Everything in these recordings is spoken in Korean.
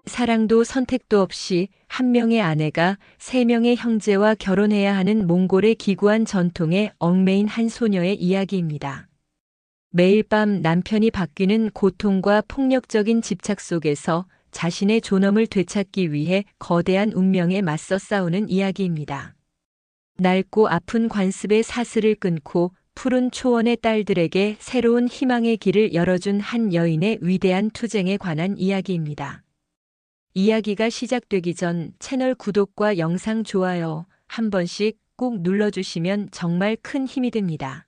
사랑도 선택도 없이 한 명의 아내가 세 명의 형제와 결혼해야 하는 몽골의 기구한 전통에 얽매인 한 소녀의 이야기입니다. 매일 밤 남편이 바뀌는 고통과 폭력적인 집착 속에서 자신의 존엄을 되찾기 위해 거대한 운명에 맞서 싸우는 이야기입니다. 낡고 아픈 관습의 사슬을 끊고 푸른 초원의 딸들에게 새로운 희망의 길을 열어준 한 여인의 위대한 투쟁에 관한 이야기입니다. 이야기가 시작되기 전 채널 구독과 영상 좋아요 한 번씩 꼭 눌러주시면 정말 큰 힘이 됩니다.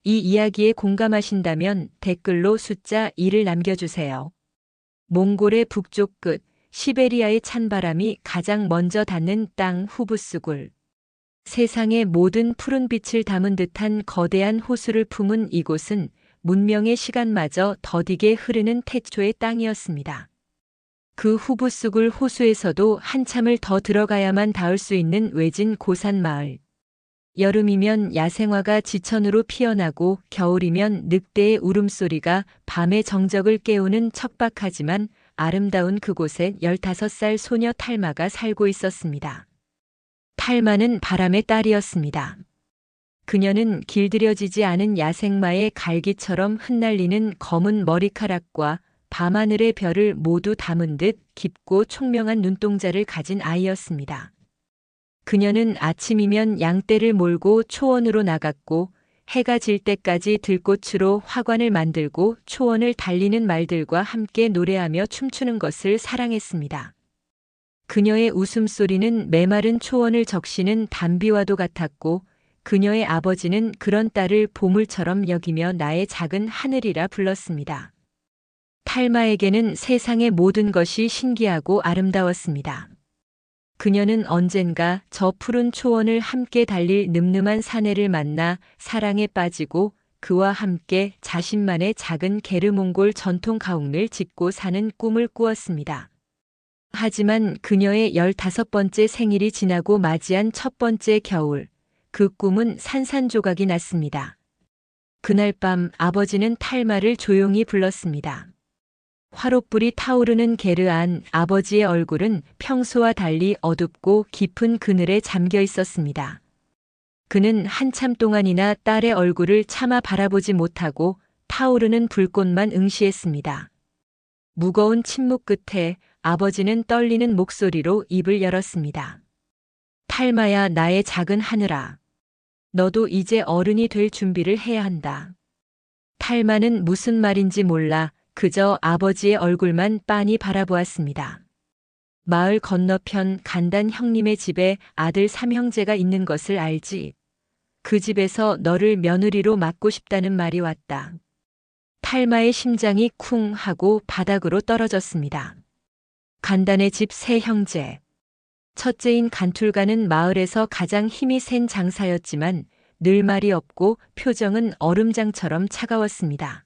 이 이야기에 공감하신다면 댓글로 숫자 2를 남겨주세요. 몽골의 북쪽 끝, 시베리아의 찬바람이 가장 먼저 닿는 땅 후브스굴. 세상의 모든 푸른 빛을 담은 듯한 거대한 호수를 품은 이곳은 문명의 시간마저 더디게 흐르는 태초의 땅이었습니다. 그 후브스굴 호수에서도 한참을 더 들어가야만 닿을 수 있는 외진 고산 마을. 여름이면 야생화가 지천으로 피어나고 겨울이면 늑대의 울음소리가 밤의 정적을 깨우는 척박하지만 아름다운 그곳에 15살 소녀 탈마가 살고 있었습니다. 탈마는 바람의 딸이었습니다. 그녀는 길들여지지 않은 야생마의 갈기처럼 흩날리는 검은 머리카락과 밤하늘의 별을 모두 담은 듯 깊고 총명한 눈동자를 가진 아이였습니다. 그녀는 아침이면 양떼를 몰고 초원으로 나갔고 해가 질 때까지 들꽃으로 화관을 만들고 초원을 달리는 말들과 함께 노래하며 춤추는 것을 사랑했습니다. 그녀의 웃음소리는 메마른 초원을 적시는 단비와도 같았고 그녀의 아버지는 그런 딸을 보물처럼 여기며 나의 작은 하늘이라 불렀습니다. 탈마에게는 세상의 모든 것이 신기하고 아름다웠습니다. 그녀는 언젠가 저 푸른 초원을 함께 달릴 늠름한 사내를 만나 사랑에 빠지고 그와 함께 자신만의 작은 게르몽골 전통 가옥을 짓고 사는 꿈을 꾸었습니다. 하지만 그녀의 15번째 생일이 지나고 맞이한 첫 번째 겨울, 그 꿈은 산산조각이 났습니다. 그날 밤 아버지는 탈마를 조용히 불렀습니다. 화롯불이 타오르는 게르 안 아버지의 얼굴은 평소와 달리 어둡고 깊은 그늘에 잠겨 있었습니다. 그는 한참 동안이나 딸의 얼굴을 차마 바라보지 못하고 타오르는 불꽃만 응시했습니다. 무거운 침묵 끝에 아버지는 떨리는 목소리로 입을 열었습니다. 탈마야, 나의 작은 하늘아. 너도 이제 어른이 될 준비를 해야 한다. 탈마는 무슨 말인지 몰라 그저 아버지의 얼굴만 빤히 바라보았습니다. 마을 건너편 간단 형님의 집에 아들 3형제가 있는 것을 알지. 그 집에서 너를 며느리로 맡고 싶다는 말이 왔다. 탈마의 심장이 쿵 하고 바닥으로 떨어졌습니다. 간단의 집 3형제. 첫째인 간툴가는 마을에서 가장 힘이 센 장사였지만 늘 말이 없고 표정은 얼음장처럼 차가웠습니다.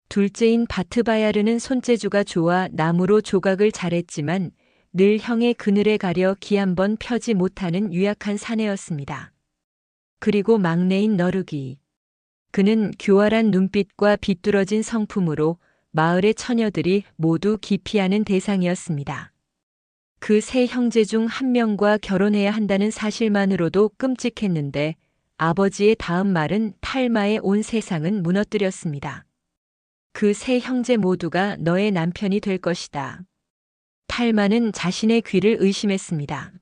둘째인 바트바야르는 손재주가 좋아 나무로 조각을 잘했지만 늘 형의 그늘에 가려 기 한 번 펴지 못하는 유약한 사내였습니다. 그리고 막내인 너르기. 그는 교활한 눈빛과 비뚤어진 성품으로 마을의 처녀들이 모두 기피하는 대상이었습니다. 그 3형제 중 한 명과 결혼해야 한다는 사실만으로도 끔찍했는데 아버지의 다음 말은 탈마의 온 세상은 무너뜨렸습니다. 그 3형제 모두가 너의 남편이 될 것이다. 탈마는 자신의 귀를 의심했습니다.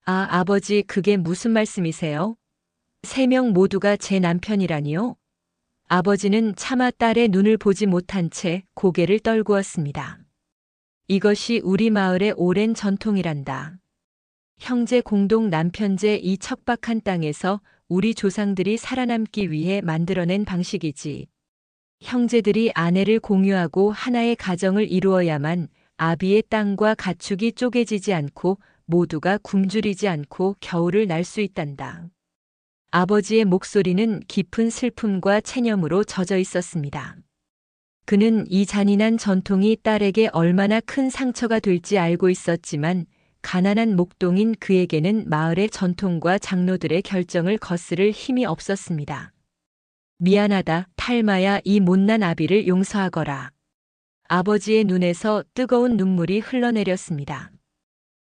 아, 아버지, 그게 무슨 말씀이세요? 3명 모두가 제 남편이라니요? 아버지는 차마 딸의 눈을 보지 못한 채 고개를 떨구었습니다. 이것이 우리 마을의 오랜 전통이란다. 형제 공동 남편제 이 척박한 땅에서 우리 조상들이 살아남기 위해 만들어낸 방식이지. 형제들이 아내를 공유하고 하나의 가정을 이루어야만 아비의 땅과 가축이 쪼개지지 않고 모두가 굶주리지 않고 겨울을 날 수 있단다. 아버지의 목소리는 깊은 슬픔과 체념으로 젖어 있었습니다. 그는 이 잔인한 전통이 딸에게 얼마나 큰 상처가 될지 알고 있었지만 가난한 목동인 그에게는 마을의 전통과 장로들의 결정을 거스를 힘이 없었습니다. 미안하다, 탈마야, 이 못난 아비를 용서하거라. 아버지의 눈에서 뜨거운 눈물이 흘러내렸습니다.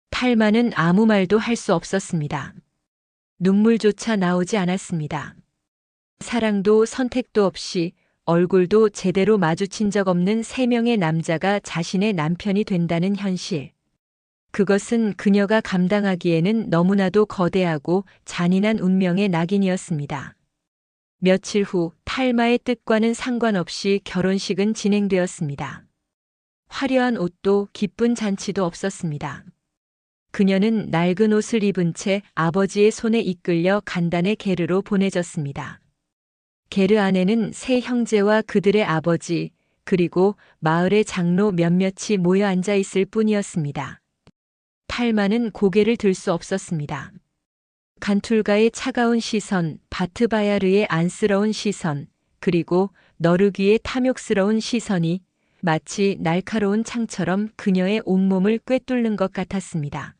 탈마는 아무 말도 할 수 없었습니다. 눈물조차 나오지 않았습니다. 사랑도 선택도 없이 얼굴도 제대로 마주친 적 없는 세 명의 남자가 자신의 남편이 된다는 현실. 그것은 그녀가 감당하기에는 너무나도 거대하고 잔인한 운명의 낙인이었습니다. 며칠 후 탈마의 뜻과는 상관없이 결혼식은 진행되었습니다. 화려한 옷도 기쁜 잔치도 없었습니다. 그녀는 낡은 옷을 입은 채 아버지의 손에 이끌려 간단의 게르로 보내졌습니다. 게르 안에는 세 형제와 그들의 아버지, 그리고 마을의 장로 몇몇이 모여 앉아 있을 뿐이었습니다. 탈마는 고개를 들 수 없었습니다. 간툴가의 차가운 시선, 바트바야르의 안쓰러운 시선, 그리고 너르귀의 탐욕스러운 시선이 마치 날카로운 창처럼 그녀의 온몸을 꿰뚫는 것 같았습니다.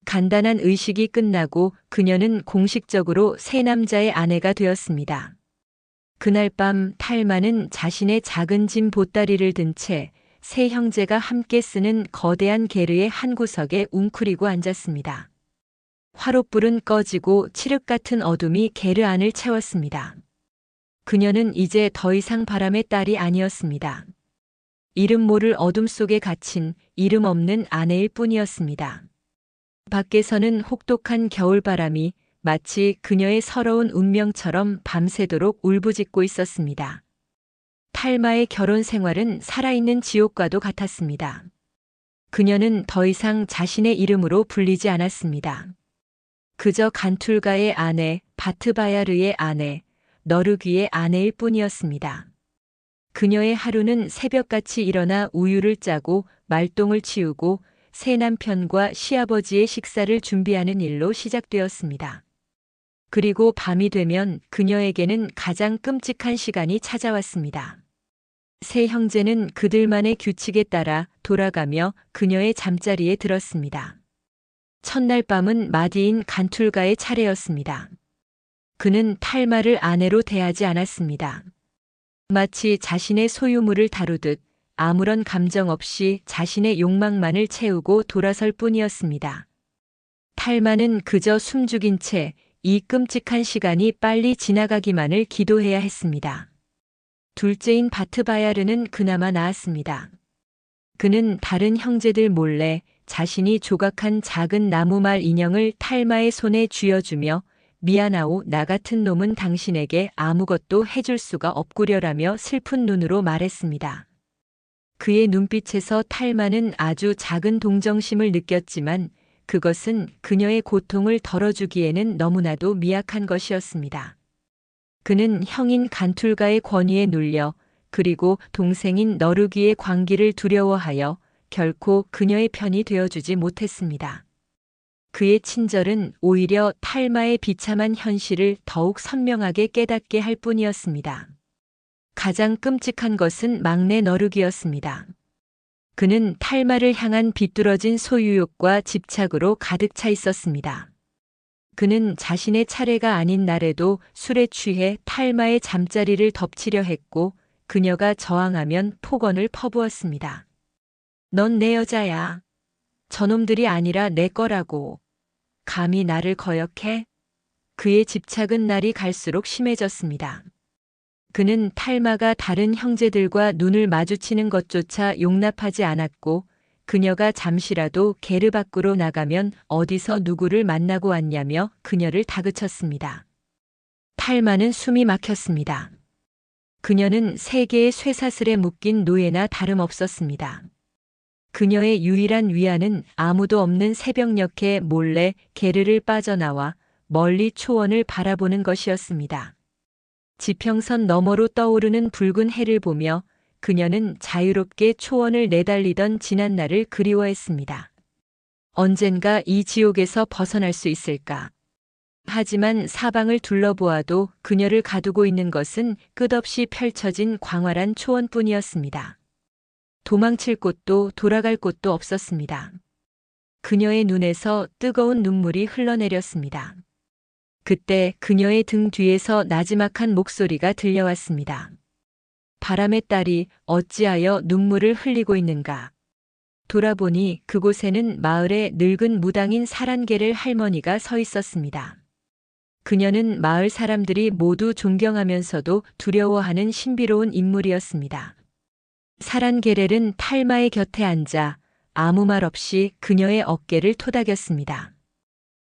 간단한 의식이 끝나고 그녀는 공식적으로 세 남자의 아내가 되었습니다. 그날 밤 탈마는 자신의 작은 짐 보따리를 든 채 세 형제가 함께 쓰는 거대한 게르의 한 구석에 웅크리고 앉았습니다. 화롯불은 꺼지고 칠흑 같은 어둠이 게르 안을 채웠습니다. 그녀는 이제 더 이상 바람의 딸이 아니었습니다. 이름 모를 어둠 속에 갇힌 이름 없는 아내일 뿐이었습니다. 밖에서는 혹독한 겨울바람이 마치 그녀의 서러운 운명처럼 밤새도록 울부짖고 있었습니다. 탈마의 결혼 생활은 살아있는 지옥과도 같았습니다. 그녀는 더 이상 자신의 이름으로 불리지 않았습니다. 그저 간툴가의 아내, 바트바야르의 아내, 너르귀의 아내일 뿐이었습니다. 그녀의 하루는 새벽같이 일어나 우유를 짜고 말똥을 치우고 새 남편과 시아버지의 식사를 준비하는 일로 시작되었습니다. 그리고 밤이 되면 그녀에게는 가장 끔찍한 시간이 찾아왔습니다. 세 형제는 그들만의 규칙에 따라 돌아가며 그녀의 잠자리에 들었습니다. 첫날 밤은 마디인 간툴가의 차례였습니다. 그는 탈마를 아내로 대하지 않았습니다. 마치 자신의 소유물을 다루듯 아무런 감정 없이 자신의 욕망만을 채우고 돌아설 뿐이었습니다. 탈마는 그저 숨죽인 채 이 끔찍한 시간이 빨리 지나가기만을 기도해야 했습니다. 둘째인 바트바야르는 그나마 나았습니다. 그는 다른 형제들 몰래 자신이 조각한 작은 나무말 인형을 탈마의 손에 쥐어주며 미안하오, 나 같은 놈은 당신에게 아무것도 해줄 수가 없구려라며 슬픈 눈으로 말했습니다. 그의 눈빛에서 탈마는 아주 작은 동정심을 느꼈지만 그것은 그녀의 고통을 덜어주기에는 너무나도 미약한 것이었습니다. 그는 형인 간툴가의 권위에 눌려 그리고 동생인 너르귀의 광기를 두려워하여 결코 그녀의 편이 되어주지 못했습니다. 그의 친절은 오히려 탈마의 비참한 현실을 더욱 선명하게 깨닫게 할 뿐이었습니다. 가장 끔찍한 것은 막내 너르귀였습니다. 그는 탈마를 향한 비뚤어진 소유욕과 집착으로 가득 차 있었습니다. 그는 자신의 차례가 아닌 날에도 술에 취해 탈마의 잠자리를 덮치려 했고 그녀가 저항하면 폭언을 퍼부었습니다. 넌 내 여자야. 저놈들이 아니라 내 거라고. 감히 나를 거역해? 그의 집착은 날이 갈수록 심해졌습니다. 그는 탈마가 다른 형제들과 눈을 마주치는 것조차 용납하지 않았고 그녀가 잠시라도 게르 밖으로 나가면 어디서 누구를 만나고 왔냐며 그녀를 다그쳤습니다. 탈마는 숨이 막혔습니다. 그녀는 세 개의 쇠사슬에 묶인 노예나 다름없었습니다. 그녀의 유일한 위안은 아무도 없는 새벽녘에 몰래 게르를 빠져나와 멀리 초원을 바라보는 것이었습니다. 지평선 너머로 떠오르는 붉은 해를 보며 그녀는 자유롭게 초원을 내달리던 지난 날을 그리워했습니다. 언젠가 이 지옥에서 벗어날 수 있을까? 하지만 사방을 둘러보아도 그녀를 가두고 있는 것은 끝없이 펼쳐진 광활한 초원뿐이었습니다. 도망칠 곳도 돌아갈 곳도 없었습니다. 그녀의 눈에서 뜨거운 눈물이 흘러내렸습니다. 그때 그녀의 등 뒤에서 나지막한 목소리가 들려왔습니다. 바람의 딸이 어찌하여 눈물을 흘리고 있는가. 돌아보니 그곳에는 마을의 늙은 무당인 사란계렐 할머니가 서 있었습니다. 그녀는 마을 사람들이 모두 존경하면서도 두려워하는 신비로운 인물이었습니다. 사란계렐은 탈마의 곁에 앉아 아무 말 없이 그녀의 어깨를 토닥였습니다.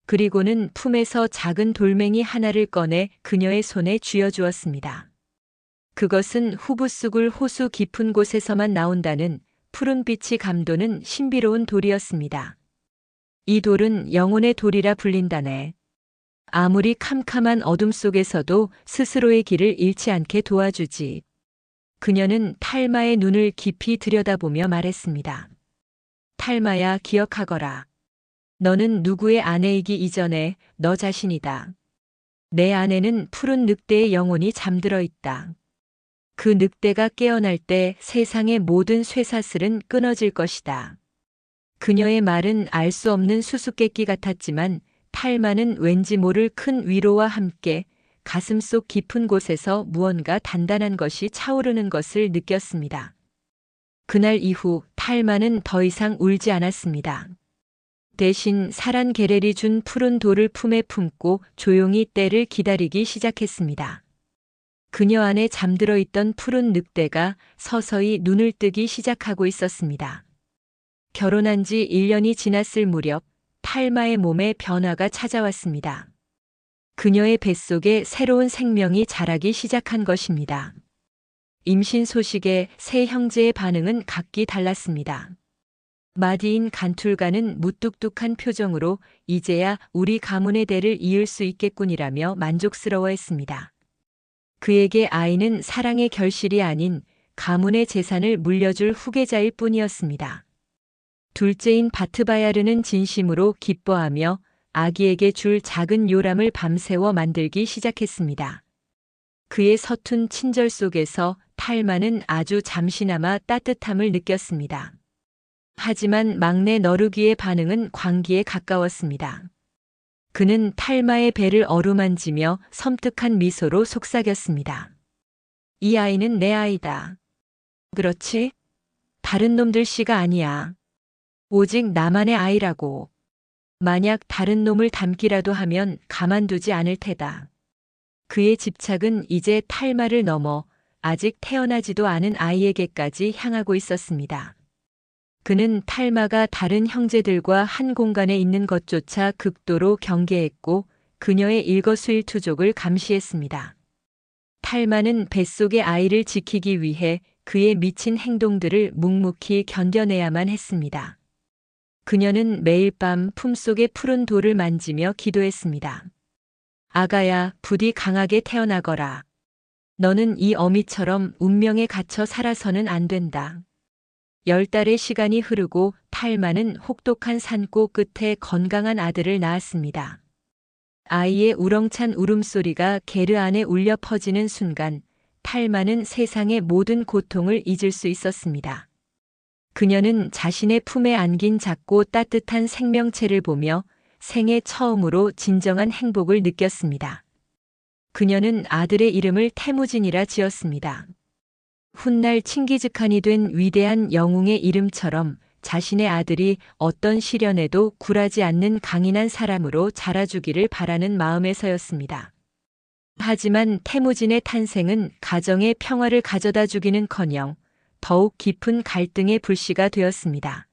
그리고는 품에서 작은 돌멩이 하나를 꺼내 그녀의 손에 쥐어주었습니다. 그것은 후부스굴 호수 깊은 곳에서만 나온다는 푸른빛이 감도는 신비로운 돌이었습니다. 이 돌은 영혼의 돌이라 불린다네. 아무리 캄캄한 어둠 속에서도 스스로의 길을 잃지 않게 도와주지. 그녀는 탈마의 눈을 깊이 들여다보며 말했습니다. 탈마야, 기억하거라. 너는 누구의 아내이기 이전에 너 자신이다. 내 안에는 푸른 늑대의 영혼이 잠들어 있다. 그 늑대가 깨어날 때 세상의 모든 쇠사슬은 끊어질 것이다. 그녀의 말은 알 수 없는 수수께끼 같았지만 탈마는 왠지 모를 큰 위로와 함께 가슴속 깊은 곳에서 무언가 단단한 것이 차오르는 것을 느꼈습니다. 그날 이후 탈마는 더 이상 울지 않았습니다. 대신 사란계렐이 준 푸른 돌을 품에 품고 조용히 때를 기다리기 시작했습니다. 그녀 안에 잠들어 있던 푸른 늑대가 서서히 눈을 뜨기 시작하고 있었습니다. 결혼한 지 1년이 지났을 무렵 탈마의 몸에 변화가 찾아왔습니다. 그녀의 뱃속에 새로운 생명이 자라기 시작한 것입니다. 임신 소식에 세 형제의 반응은 각기 달랐습니다. 마디인 간툴가는 무뚝뚝한 표정으로 이제야 우리 가문의 대를 이을 수 있겠군이라며 만족스러워했습니다. 그에게 아이는 사랑의 결실이 아닌 가문의 재산을 물려줄 후계자일 뿐이었습니다. 둘째인 바트바야르는 진심으로 기뻐하며 아기에게 줄 작은 요람을 밤새워 만들기 시작했습니다. 그의 서툰 친절 속에서 탈마는 아주 잠시나마 따뜻함을 느꼈습니다. 하지만 막내 너르귀의 반응은 광기에 가까웠습니다. 그는 탈마의 배를 어루만지며 섬뜩한 미소로 속삭였습니다. 이 아이는 내 아이다. 그렇지? 다른 놈들 씨가 아니야. 오직 나만의 아이라고. 만약 다른 놈을 닮기라도 하면 가만두지 않을 테다. 그의 집착은 이제 탈마를 넘어 아직 태어나지도 않은 아이에게까지 향하고 있었습니다. 그는 탈마가 다른 형제들과 한 공간에 있는 것조차 극도로 경계했고 그녀의 일거수일투족을 감시했습니다. 탈마는 뱃속의 아이를 지키기 위해 그의 미친 행동들을 묵묵히 견뎌내야만 했습니다. 그녀는 매일 밤 품속의 푸른 돌을 만지며 기도했습니다. 아가야, 부디 강하게 태어나거라. 너는 이 어미처럼 운명에 갇혀 살아서는 안 된다. 10달의 시간이 흐르고 탈마는 혹독한 산고 끝에 건강한 아들을 낳았습니다. 아이의 우렁찬 울음소리가 게르 안에 울려 퍼지는 순간 탈마는 세상의 모든 고통을 잊을 수 있었습니다. 그녀는 자신의 품에 안긴 작고 따뜻한 생명체를 보며 생애 처음으로 진정한 행복을 느꼈습니다. 그녀는 아들의 이름을 태무진이라 지었습니다. 훗날 칭기즈칸이 된 위대한 영웅의 이름처럼 자신의 아들이 어떤 시련에도 굴하지 않는 강인한 사람으로 자라주기를 바라는 마음에서였습니다. 하지만 태무진의 탄생은 가정의 평화를 가져다 주기는커녕 더욱 깊은 갈등의 불씨가 되었습니다.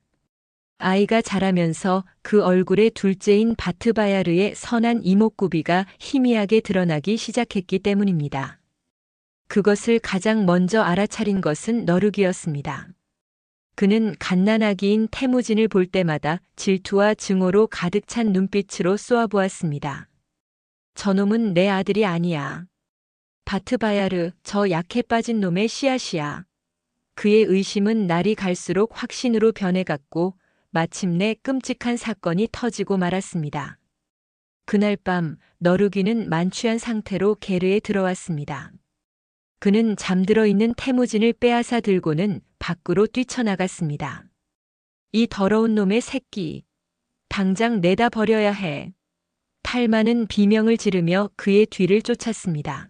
아이가 자라면서 그 얼굴에 둘째인 바트바야르의 선한 이목구비가 희미하게 드러나기 시작했기 때문입니다. 그것을 가장 먼저 알아차린 것은 너르귀였습니다. 그는 갓난아기인 태무진을 볼 때마다 질투와 증오로 가득 찬 눈빛으로 쏘아보았습니다. 저놈은 내 아들이 아니야. 바트바야르, 저 약해 빠진 놈의 씨앗이야. 그의 의심은 날이 갈수록 확신으로 변해갔고 마침내 끔찍한 사건이 터지고 말았습니다. 그날 밤 너르귀는 만취한 상태로 게르에 들어왔습니다. 그는 잠들어 있는 태무진을 빼앗아 들고는 밖으로 뛰쳐나갔습니다. 이 더러운 놈의 새끼, 당장 내다 버려야 해. 탈마는 비명을 지르며 그의 뒤를 쫓았습니다.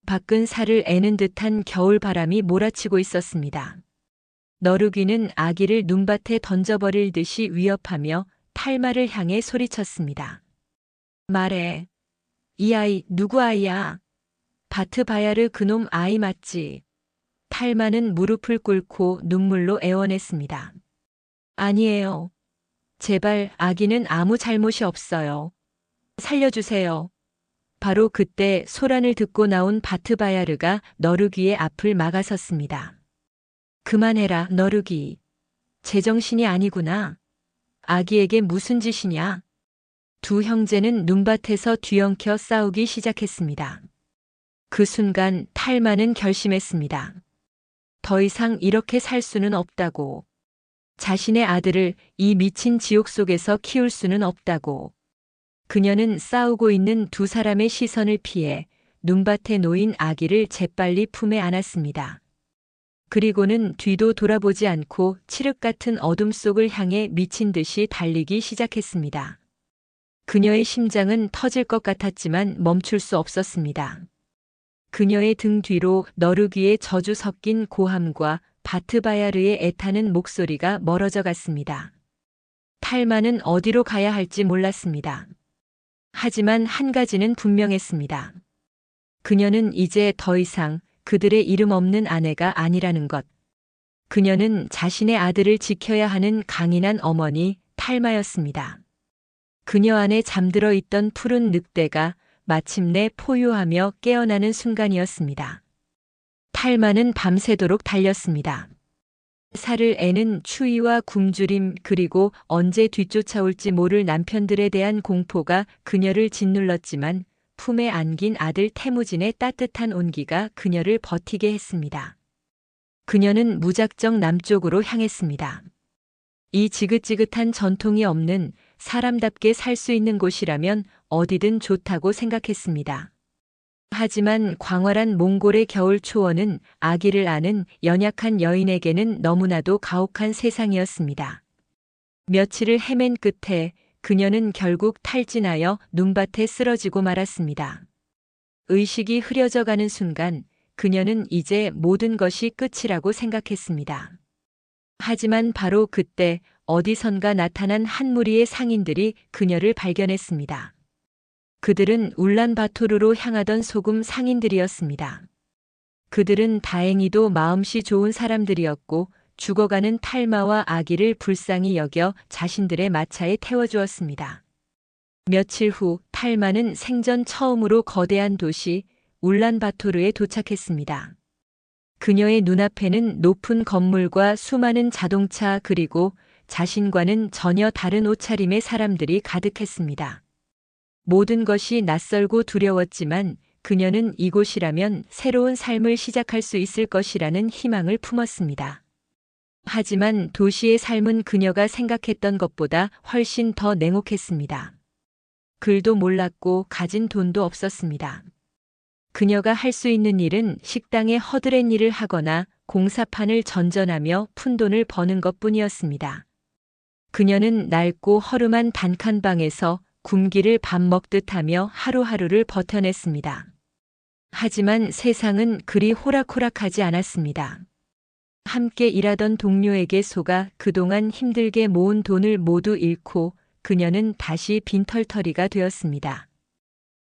밖은 살을 애는 듯한 겨울 바람이 몰아치고 있었습니다. 너루귀는 아기를 눈밭에 던져버릴 듯이 위협하며 탈마를 향해 소리쳤습니다. 말해. 이 아이 누구 아이야? 바트바야르 그놈 아이 맞지? 탈마는 무릎을 꿇고 눈물로 애원했습니다. 아니에요. 제발 아기는 아무 잘못이 없어요. 살려주세요. 바로 그때 소란을 듣고 나온 바트바야르가 너루귀의 앞을 막아섰습니다. 그만해라, 너루귀. 제정신이 아니구나. 아기에게 무슨 짓이냐? 두 형제는 눈밭에서 뒤엉켜 싸우기 시작했습니다. 그 순간 탈마는 결심했습니다. 더 이상 이렇게 살 수는 없다고. 자신의 아들을 이 미친 지옥 속에서 키울 수는 없다고. 그녀는 싸우고 있는 두 사람의 시선을 피해 눈밭에 놓인 아기를 재빨리 품에 안았습니다. 그리고는 뒤도 돌아보지 않고 칠흑 같은 어둠 속을 향해 미친 듯이 달리기 시작했습니다. 그녀의 심장은 터질 것 같았지만 멈출 수 없었습니다. 그녀의 등 뒤로 너루귀의 저주 섞인 고함과 바트바야르의 애타는 목소리가 멀어져 갔습니다. 탈마는 어디로 가야 할지 몰랐습니다. 하지만 한 가지는 분명했습니다. 그녀는 이제 더 이상 그들의 이름 없는 아내가 아니라는 것. 그녀는 자신의 아들을 지켜야 하는 강인한 어머니 탈마였습니다. 그녀 안에 잠들어 있던 푸른 늑대가 마침내 포효하며 깨어나는 순간이었습니다. 탈마는 밤새도록 달렸습니다. 살을 애는 추위와 굶주림 그리고 언제 뒤쫓아올지 모를 남편들에 대한 공포가 그녀를 짓눌렀지만 품에 안긴 아들 태무진의 따뜻한 온기가 그녀를 버티게 했습니다. 그녀는 무작정 남쪽으로 향했습니다. 이 지긋지긋한 전통이 없는 사람답게 살 수 있는 곳이라면 어디든 좋다고 생각했습니다. 하지만 광활한 몽골의 겨울 초원은 아기를 아는 연약한 여인에게는 너무나도 가혹한 세상이었습니다. 며칠을 헤맨 끝에 그녀는 결국 탈진하여 눈밭에 쓰러지고 말았습니다. 의식이 흐려져 가는 순간 그녀는 이제 모든 것이 끝이라고 생각했습니다. 하지만 바로 그때 어디선가 나타난 한 무리의 상인들이 그녀를 발견했습니다. 그들은 울란바토르로 향하던 소금 상인들이었습니다. 그들은 다행히도 마음씨 좋은 사람들이었고 죽어가는 탈마와 아기를 불쌍히 여겨 자신들의 마차에 태워주었습니다. 며칠 후 탈마는 생전 처음으로 거대한 도시 울란바토르에 도착했습니다. 그녀의 눈앞에는 높은 건물과 수많은 자동차 그리고 자신과는 전혀 다른 옷차림의 사람들이 가득했습니다. 모든 것이 낯설고 두려웠지만 그녀는 이곳이라면 새로운 삶을 시작할 수 있을 것이라는 희망을 품었습니다. 하지만 도시의 삶은 그녀가 생각했던 것보다 훨씬 더 냉혹했습니다. 글도 몰랐고 가진 돈도 없었습니다. 그녀가 할 수 있는 일은 식당에 허드렛 일을 하거나 공사판을 전전하며 푼돈을 버는 것뿐이었습니다. 그녀는 낡고 허름한 단칸방에서 굶기를 밥 먹듯 하며 하루하루를 버텨냈습니다. 하지만 세상은 그리 호락호락하지 않았습니다. 함께 일하던 동료에게 속아 그동안 힘들게 모은 돈을 모두 잃고 그녀는 다시 빈털터리가 되었습니다.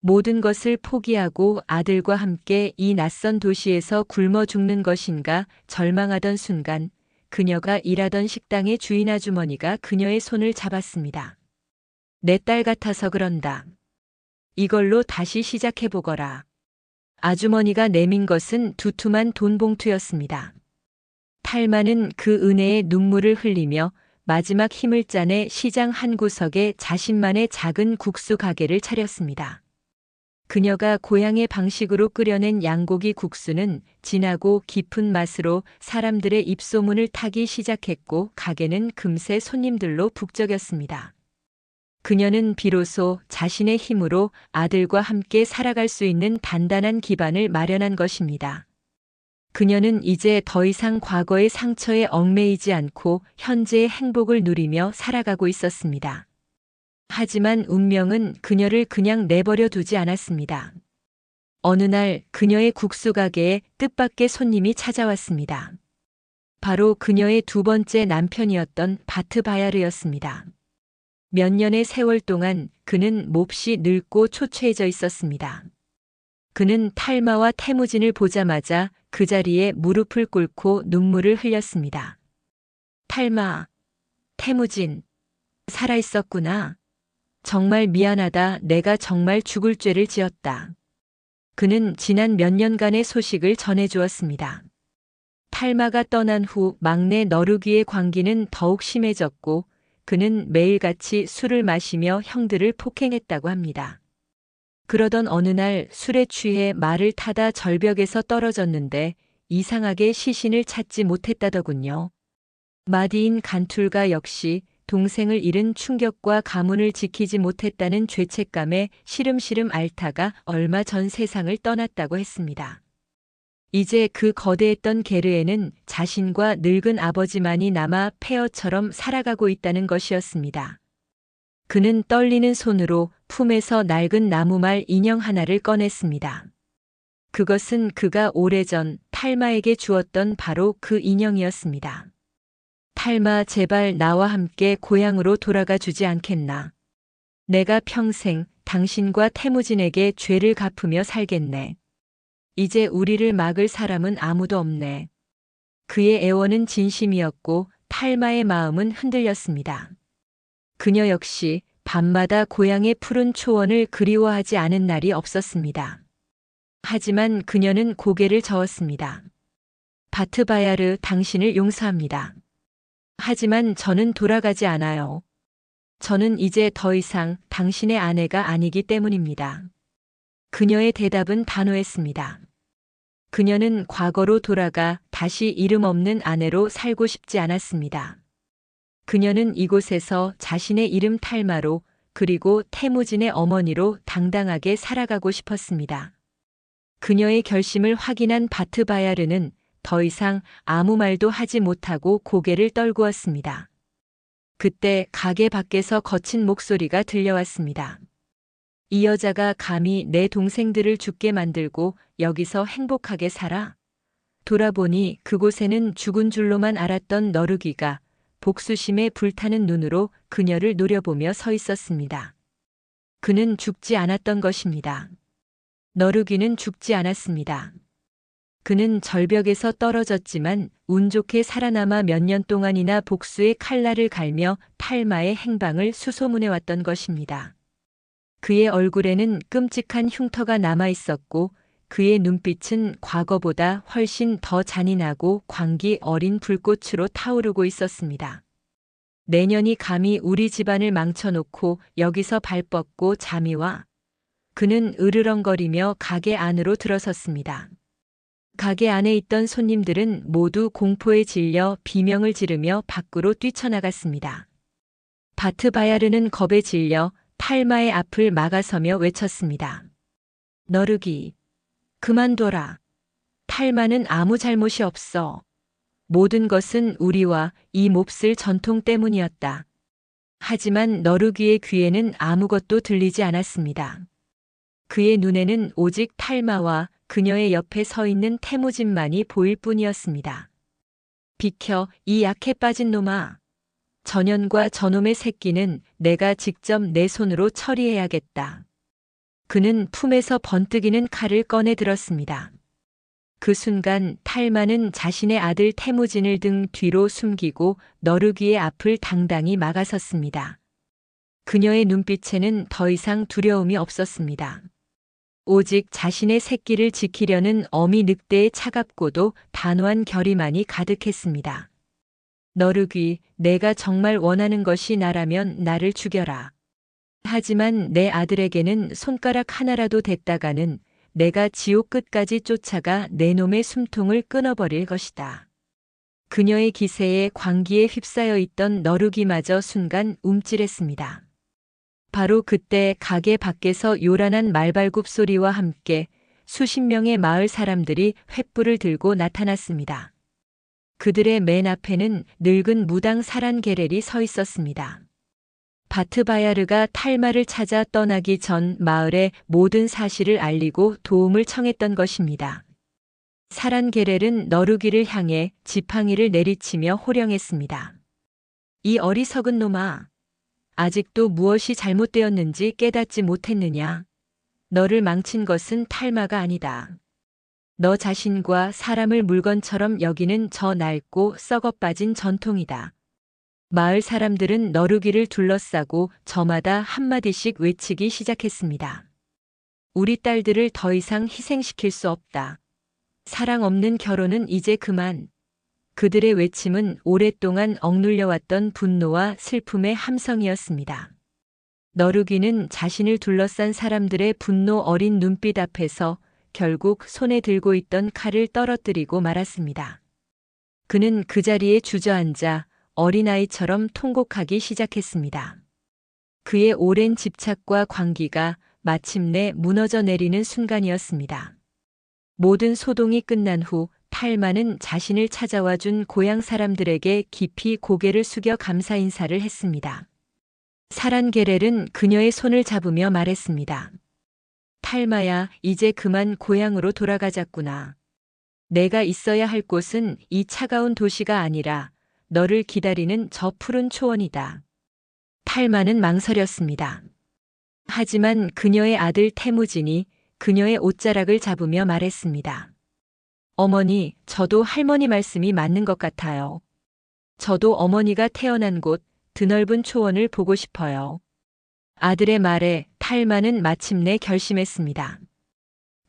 모든 것을 포기하고 아들과 함께 이 낯선 도시에서 굶어 죽는 것인가 절망하던 순간 그녀가 일하던 식당의 주인 아주머니가 그녀의 손을 잡았습니다. 내 딸 같아서 그런다. 이걸로 다시 시작해보거라. 아주머니가 내민 것은 두툼한 돈 봉투였습니다. 탈마는 그 은혜에 눈물을 흘리며 마지막 힘을 짜내 시장 한 구석에 자신만의 작은 국수 가게를 차렸습니다. 그녀가 고향의 방식으로 끓여낸 양고기 국수는 진하고 깊은 맛으로 사람들의 입소문을 타기 시작했고 가게는 금세 손님들로 북적였습니다. 그녀는 비로소 자신의 힘으로 아들과 함께 살아갈 수 있는 단단한 기반을 마련한 것입니다. 그녀는 이제 더 이상 과거의 상처에 얽매이지 않고 현재의 행복을 누리며 살아가고 있었습니다. 하지만 운명은 그녀를 그냥 내버려 두지 않았습니다. 어느 날 그녀의 국수 가게에 뜻밖의 손님이 찾아왔습니다. 바로 그녀의 두 번째 남편이었던 바트바야르였습니다. 몇 년의 세월 동안 그는 몹시 늙고 초췌해져 있었습니다. 그는 탈마와 태무진을 보자마자 그 자리에 무릎을 꿇고 눈물을 흘렸습니다. 탈마, 태무진, 살아있었구나. 정말 미안하다. 내가 정말 죽을 죄를 지었다. 그는 지난 몇 년간의 소식을 전해주었습니다. 탈마가 떠난 후 막내 너르귀의 관계는 더욱 심해졌고 그는 매일같이 술을 마시며 형들을 폭행했다고 합니다. 그러던 어느 날 술에 취해 말을 타다 절벽에서 떨어졌는데 이상하게 시신을 찾지 못했다더군요. 마디인 간툴가 역시 동생을 잃은 충격과 가문을 지키지 못했다는 죄책감에 시름시름 앓다가 얼마 전 세상을 떠났다고 했습니다. 이제 그 거대했던 게르에는 자신과 늙은 아버지만이 남아 폐허처럼 살아가고 있다는 것이었습니다. 그는 떨리는 손으로 품에서 낡은 나무말 인형 하나를 꺼냈습니다. 그것은 그가 오래전 탈마에게 주었던 바로 그 인형이었습니다. 탈마, 제발 나와 함께 고향으로 돌아가 주지 않겠나. 내가 평생 당신과 태무진에게 죄를 갚으며 살겠네. 이제 우리를 막을 사람은 아무도 없네. 그의 애원은 진심이었고 탈마의 마음은 흔들렸습니다. 그녀 역시 밤마다 고향의 푸른 초원을 그리워하지 않은 날이 없었습니다. 하지만 그녀는 고개를 저었습니다. 바트바야르, 당신을 용서합니다. 하지만 저는 돌아가지 않아요. 저는 이제 더 이상 당신의 아내가 아니기 때문입니다. 그녀의 대답은 단호했습니다. 그녀는 과거로 돌아가 다시 이름 없는 아내로 살고 싶지 않았습니다. 그녀는 이곳에서 자신의 이름 탈마로 그리고 태무진의 어머니로 당당하게 살아가고 싶었습니다. 그녀의 결심을 확인한 바트바야르는 더 이상 아무 말도 하지 못하고 고개를 떨구었습니다. 그때 가게 밖에서 거친 목소리가 들려왔습니다. 이 여자가 감히 내 동생들을 죽게 만들고 여기서 행복하게 살아? 돌아보니 그곳에는 죽은 줄로만 알았던 너르귀가 복수심에 불타는 눈으로 그녀를 노려보며 서 있었습니다. 그는 죽지 않았던 것입니다. 너르귀는 죽지 않았습니다. 그는 절벽에서 떨어졌지만 운 좋게 살아남아 몇 년 동안이나 복수의 칼날을 갈며 탈마의 행방을 수소문해왔던 것입니다. 그의 얼굴에는 끔찍한 흉터가 남아 있었고 그의 눈빛은 과거보다 훨씬 더 잔인하고 광기 어린 불꽃으로 타오르고 있었습니다. 내년이 감히 우리 집안을 망쳐놓고 여기서 발 뻗고 잠이 와. 그는 으르렁거리며 가게 안으로 들어섰습니다. 가게 안에 있던 손님들은 모두 공포에 질려 비명을 지르며 밖으로 뛰쳐나갔습니다. 바트바야르는 겁에 질려 탈마의 앞을 막아서며 외쳤습니다. 너르귀, 그만둬라. 탈마는 아무 잘못이 없어. 모든 것은 우리와 이 몹쓸 전통 때문이었다. 하지만 너르귀의 귀에는 아무것도 들리지 않았습니다. 그의 눈에는 오직 탈마와 그녀의 옆에 서 있는 태무진만이 보일 뿐이었습니다. 비켜, 이 약해 빠진 놈아. 전현과 저놈의 새끼는 내가 직접 내 손으로 처리해야겠다. 그는 품에서 번뜩이는 칼을 꺼내 들었습니다. 그 순간 탈마는 자신의 아들 태무진을 등 뒤로 숨기고 너르귀의 앞을 당당히 막아섰습니다. 그녀의 눈빛에는 더 이상 두려움이 없었습니다. 오직 자신의 새끼를 지키려는 어미 늑대의 차갑고도 단호한 결의만이 가득했습니다. 너르귀, 내가 정말 원하는 것이 나라면 나를 죽여라. 하지만 내 아들에게는 손가락 하나라도 댔다가는 내가 지옥 끝까지 쫓아가 내 놈의 숨통을 끊어버릴 것이다. 그녀의 기세에 광기에 휩싸여 있던 너르귀마저 순간 움찔했습니다. 바로 그때 가게 밖에서 요란한 말발굽 소리와 함께 수십 명의 마을 사람들이 횃불을 들고 나타났습니다. 그들의 맨 앞에는 늙은 무당 사란 게렐이 서 있었습니다. 바트바야르가 탈마를 찾아 떠나기 전 마을의 모든 사실을 알리고 도움을 청했던 것입니다. 사란게렐은 너루기를 향해 지팡이를 내리치며 호령했습니다. 이 어리석은 놈아, 아직도 무엇이 잘못되었는지 깨닫지 못했느냐? 너를 망친 것은 탈마가 아니다. 너 자신과 사람을 물건처럼 여기는 저 낡고 썩어빠진 전통이다. 마을 사람들은 너루기를 둘러싸고 저마다 한마디씩 외치기 시작했습니다. 우리 딸들을 더 이상 희생시킬 수 없다. 사랑 없는 결혼은 이제 그만. 그들의 외침은 오랫동안 억눌려왔던 분노와 슬픔의 함성이었습니다. 너루기는 자신을 둘러싼 사람들의 분노 어린 눈빛 앞에서 결국 손에 들고 있던 칼을 떨어뜨리고 말았습니다. 그는 그 자리에 주저앉아 어린아이처럼 통곡하기 시작했습니다. 그의 오랜 집착과 광기가 마침내 무너져 내리는 순간이었습니다. 모든 소동이 끝난 후 탈마는 자신을 찾아와 준 고향 사람들에게 깊이 고개를 숙여 감사 인사를 했습니다. 사란게렐은 그녀의 손을 잡으며 말했습니다. 탈마야, 이제 그만 고향으로 돌아가자꾸나. 내가 있어야 할 곳은 이 차가운 도시가 아니라 너를 기다리는 저 푸른 초원이다. 탈마는 망설였습니다. 하지만 그녀의 아들 태무진이 그녀의 옷자락을 잡으며 말했습니다. 어머니, 저도 할머니 말씀이 맞는 것 같아요. 저도 어머니가 태어난 곳, 드넓은 초원을 보고 싶어요. 아들의 말에 탈마는 마침내 결심했습니다.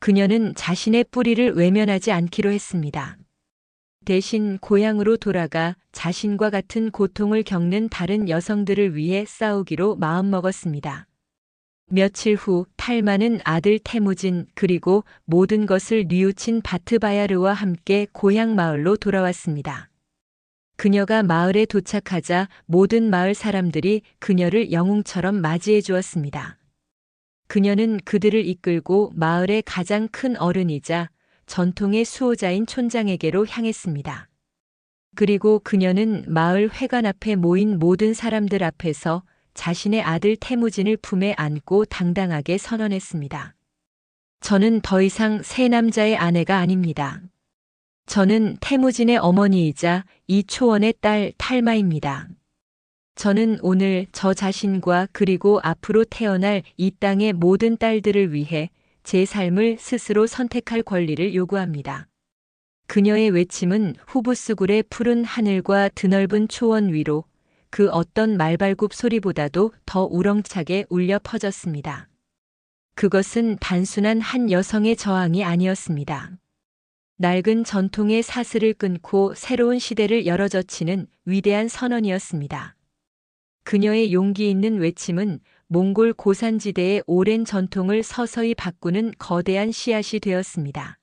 그녀는 자신의 뿌리를 외면하지 않기로 했습니다. 대신 고향으로 돌아가 자신과 같은 고통을 겪는 다른 여성들을 위해 싸우기로 마음먹었습니다. 며칠 후 탈마는 아들 태무진 그리고 모든 것을 뉘우친 바트바야르와 함께 고향 마을로 돌아왔습니다. 그녀가 마을에 도착하자 모든 마을 사람들이 그녀를 영웅처럼 맞이해 주었습니다. 그녀는 그들을 이끌고 마을의 가장 큰 어른이자 전통의 수호자인 촌장에게로 향했습니다. 그리고 그녀는 마을 회관 앞에 모인 모든 사람들 앞에서 자신의 아들 태무진을 품에 안고 당당하게 선언했습니다. 저는 더 이상 새 남자의 아내가 아닙니다. 저는 태무진의 어머니이자 이 초원의 딸 탈마입니다. 저는 오늘 저 자신과 그리고 앞으로 태어날 이 땅의 모든 딸들을 위해 제 삶을 스스로 선택할 권리를 요구합니다. 그녀의 외침은 후부스굴의 푸른 하늘과 드넓은 초원 위로 그 어떤 말발굽 소리보다도 더 우렁차게 울려 퍼졌습니다. 그것은 단순한 한 여성의 저항이 아니었습니다. 낡은 전통의 사슬을 끊고 새로운 시대를 열어젖히는 위대한 선언이었습니다. 그녀의 용기 있는 외침은 몽골 고산지대의 오랜 전통을 서서히 바꾸는 거대한 씨앗이 되었습니다.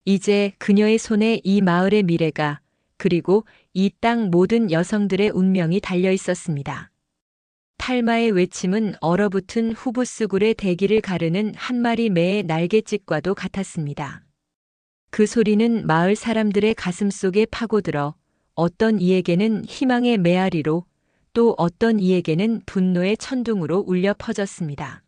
이제 그녀의 손에 이 마을의 미래가 그리고 이 땅 모든 여성들의 운명이 달려 있었습니다. 탈마의 외침은 얼어붙은 후부스굴의 대기를 가르는 한 마리 매의 날갯짓과도 같았습니다. 그 소리는 마을 사람들의 가슴 속에 파고들어 어떤 이에게는 희망의 메아리로 또 어떤 이에게는 분노의 천둥으로 울려 퍼졌습니다.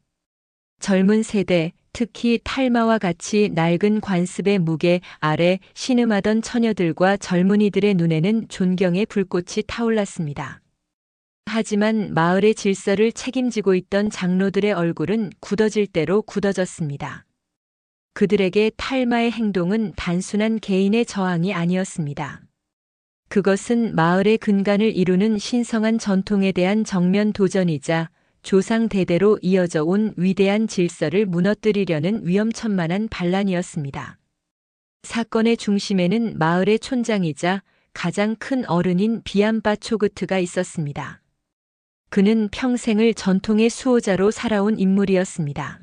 젊은 세대, 특히 탈마와 같이 낡은 관습의 무게 아래 신음하던 처녀들과 젊은이들의 눈에는 존경의 불꽃이 타올랐습니다. 하지만 마을의 질서를 책임지고 있던 장로들의 얼굴은 굳어질 대로 굳어졌습니다. 그들에게 탈마의 행동은 단순한 개인의 저항이 아니었습니다. 그것은 마을의 근간을 이루는 신성한 전통에 대한 정면 도전이자 조상 대대로 이어져 온 위대한 질서를 무너뜨리려는 위험천만한 반란이었습니다. 사건의 중심에는 마을의 촌장이자 가장 큰 어른인 비암바 초그트가 있었습니다. 그는 평생을 전통의 수호자로 살아온 인물이었습니다.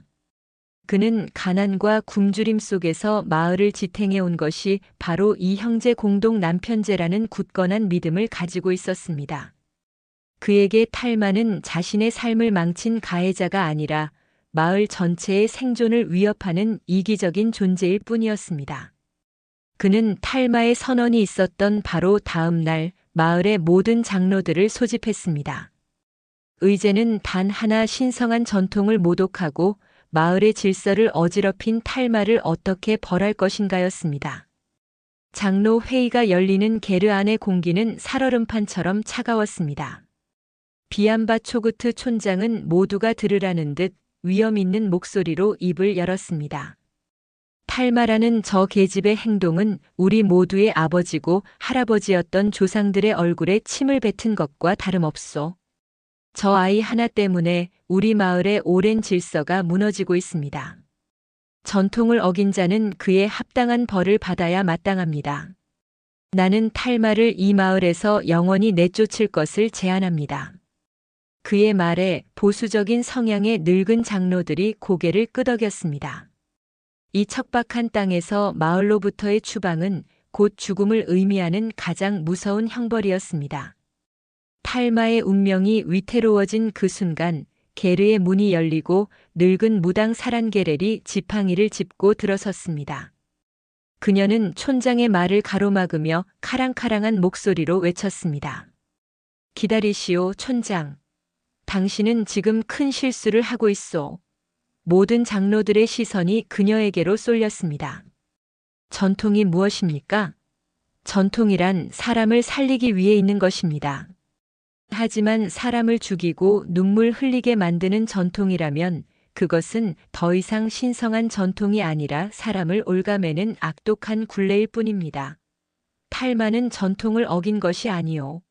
그는 가난과 굶주림 속에서 마을을 지탱해 온 것이 바로 이 형제 공동 남편제라는 굳건한 믿음을 가지고 있었습니다. 그에게 탈마는 자신의 삶을 망친 가해자가 아니라 마을 전체의 생존을 위협하는 이기적인 존재일 뿐이었습니다. 그는 탈마의 선언이 있었던 바로 다음 날 마을의 모든 장로들을 소집했습니다. 의제는 단 하나 신성한 전통을 모독하고 마을의 질서를 어지럽힌 탈마를 어떻게 벌할 것인가였습니다. 장로 회의가 열리는 게르 안의 공기는 살얼음판처럼 차가웠습니다. 비암바 초그트 촌장은 모두가 들으라는 듯 위험 있는 목소리로 입을 열었습니다. 탈마라는 저 계집의 행동은 우리 모두의 아버지고 할아버지였던 조상들의 얼굴에 침을 뱉은 것과 다름없소. 저 아이 하나 때문에 우리 마을의 오랜 질서가 무너지고 있습니다. 전통을 어긴 자는 그에 합당한 벌을 받아야 마땅합니다. 나는 탈마를 이 마을에서 영원히 내쫓을 것을 제안합니다. 그의 말에 보수적인 성향의 늙은 장로들이 고개를 끄덕였습니다. 이 척박한 땅에서 마을로부터의 추방은 곧 죽음을 의미하는 가장 무서운 형벌이었습니다. 탈마의 운명이 위태로워진 그 순간 게르의 문이 열리고 늙은 무당 사란게렐이 지팡이를 짚고 들어섰습니다. 그녀는 촌장의 말을 가로막으며 카랑카랑한 목소리로 외쳤습니다. 기다리시오, 촌장. 당신은 지금 큰 실수를 하고 있소. 모든 장로들의 시선이 그녀에게로 쏠렸습니다. 전통이 무엇입니까? 전통이란 사람을 살리기 위해 있는 것입니다. 하지만 사람을 죽이고 눈물 흘리게 만드는 전통이라면 그것은 더 이상 신성한 전통이 아니라 사람을 옭아매는 악독한 굴레일 뿐입니다. 탈마는 전통을 어긴 것이 아니오.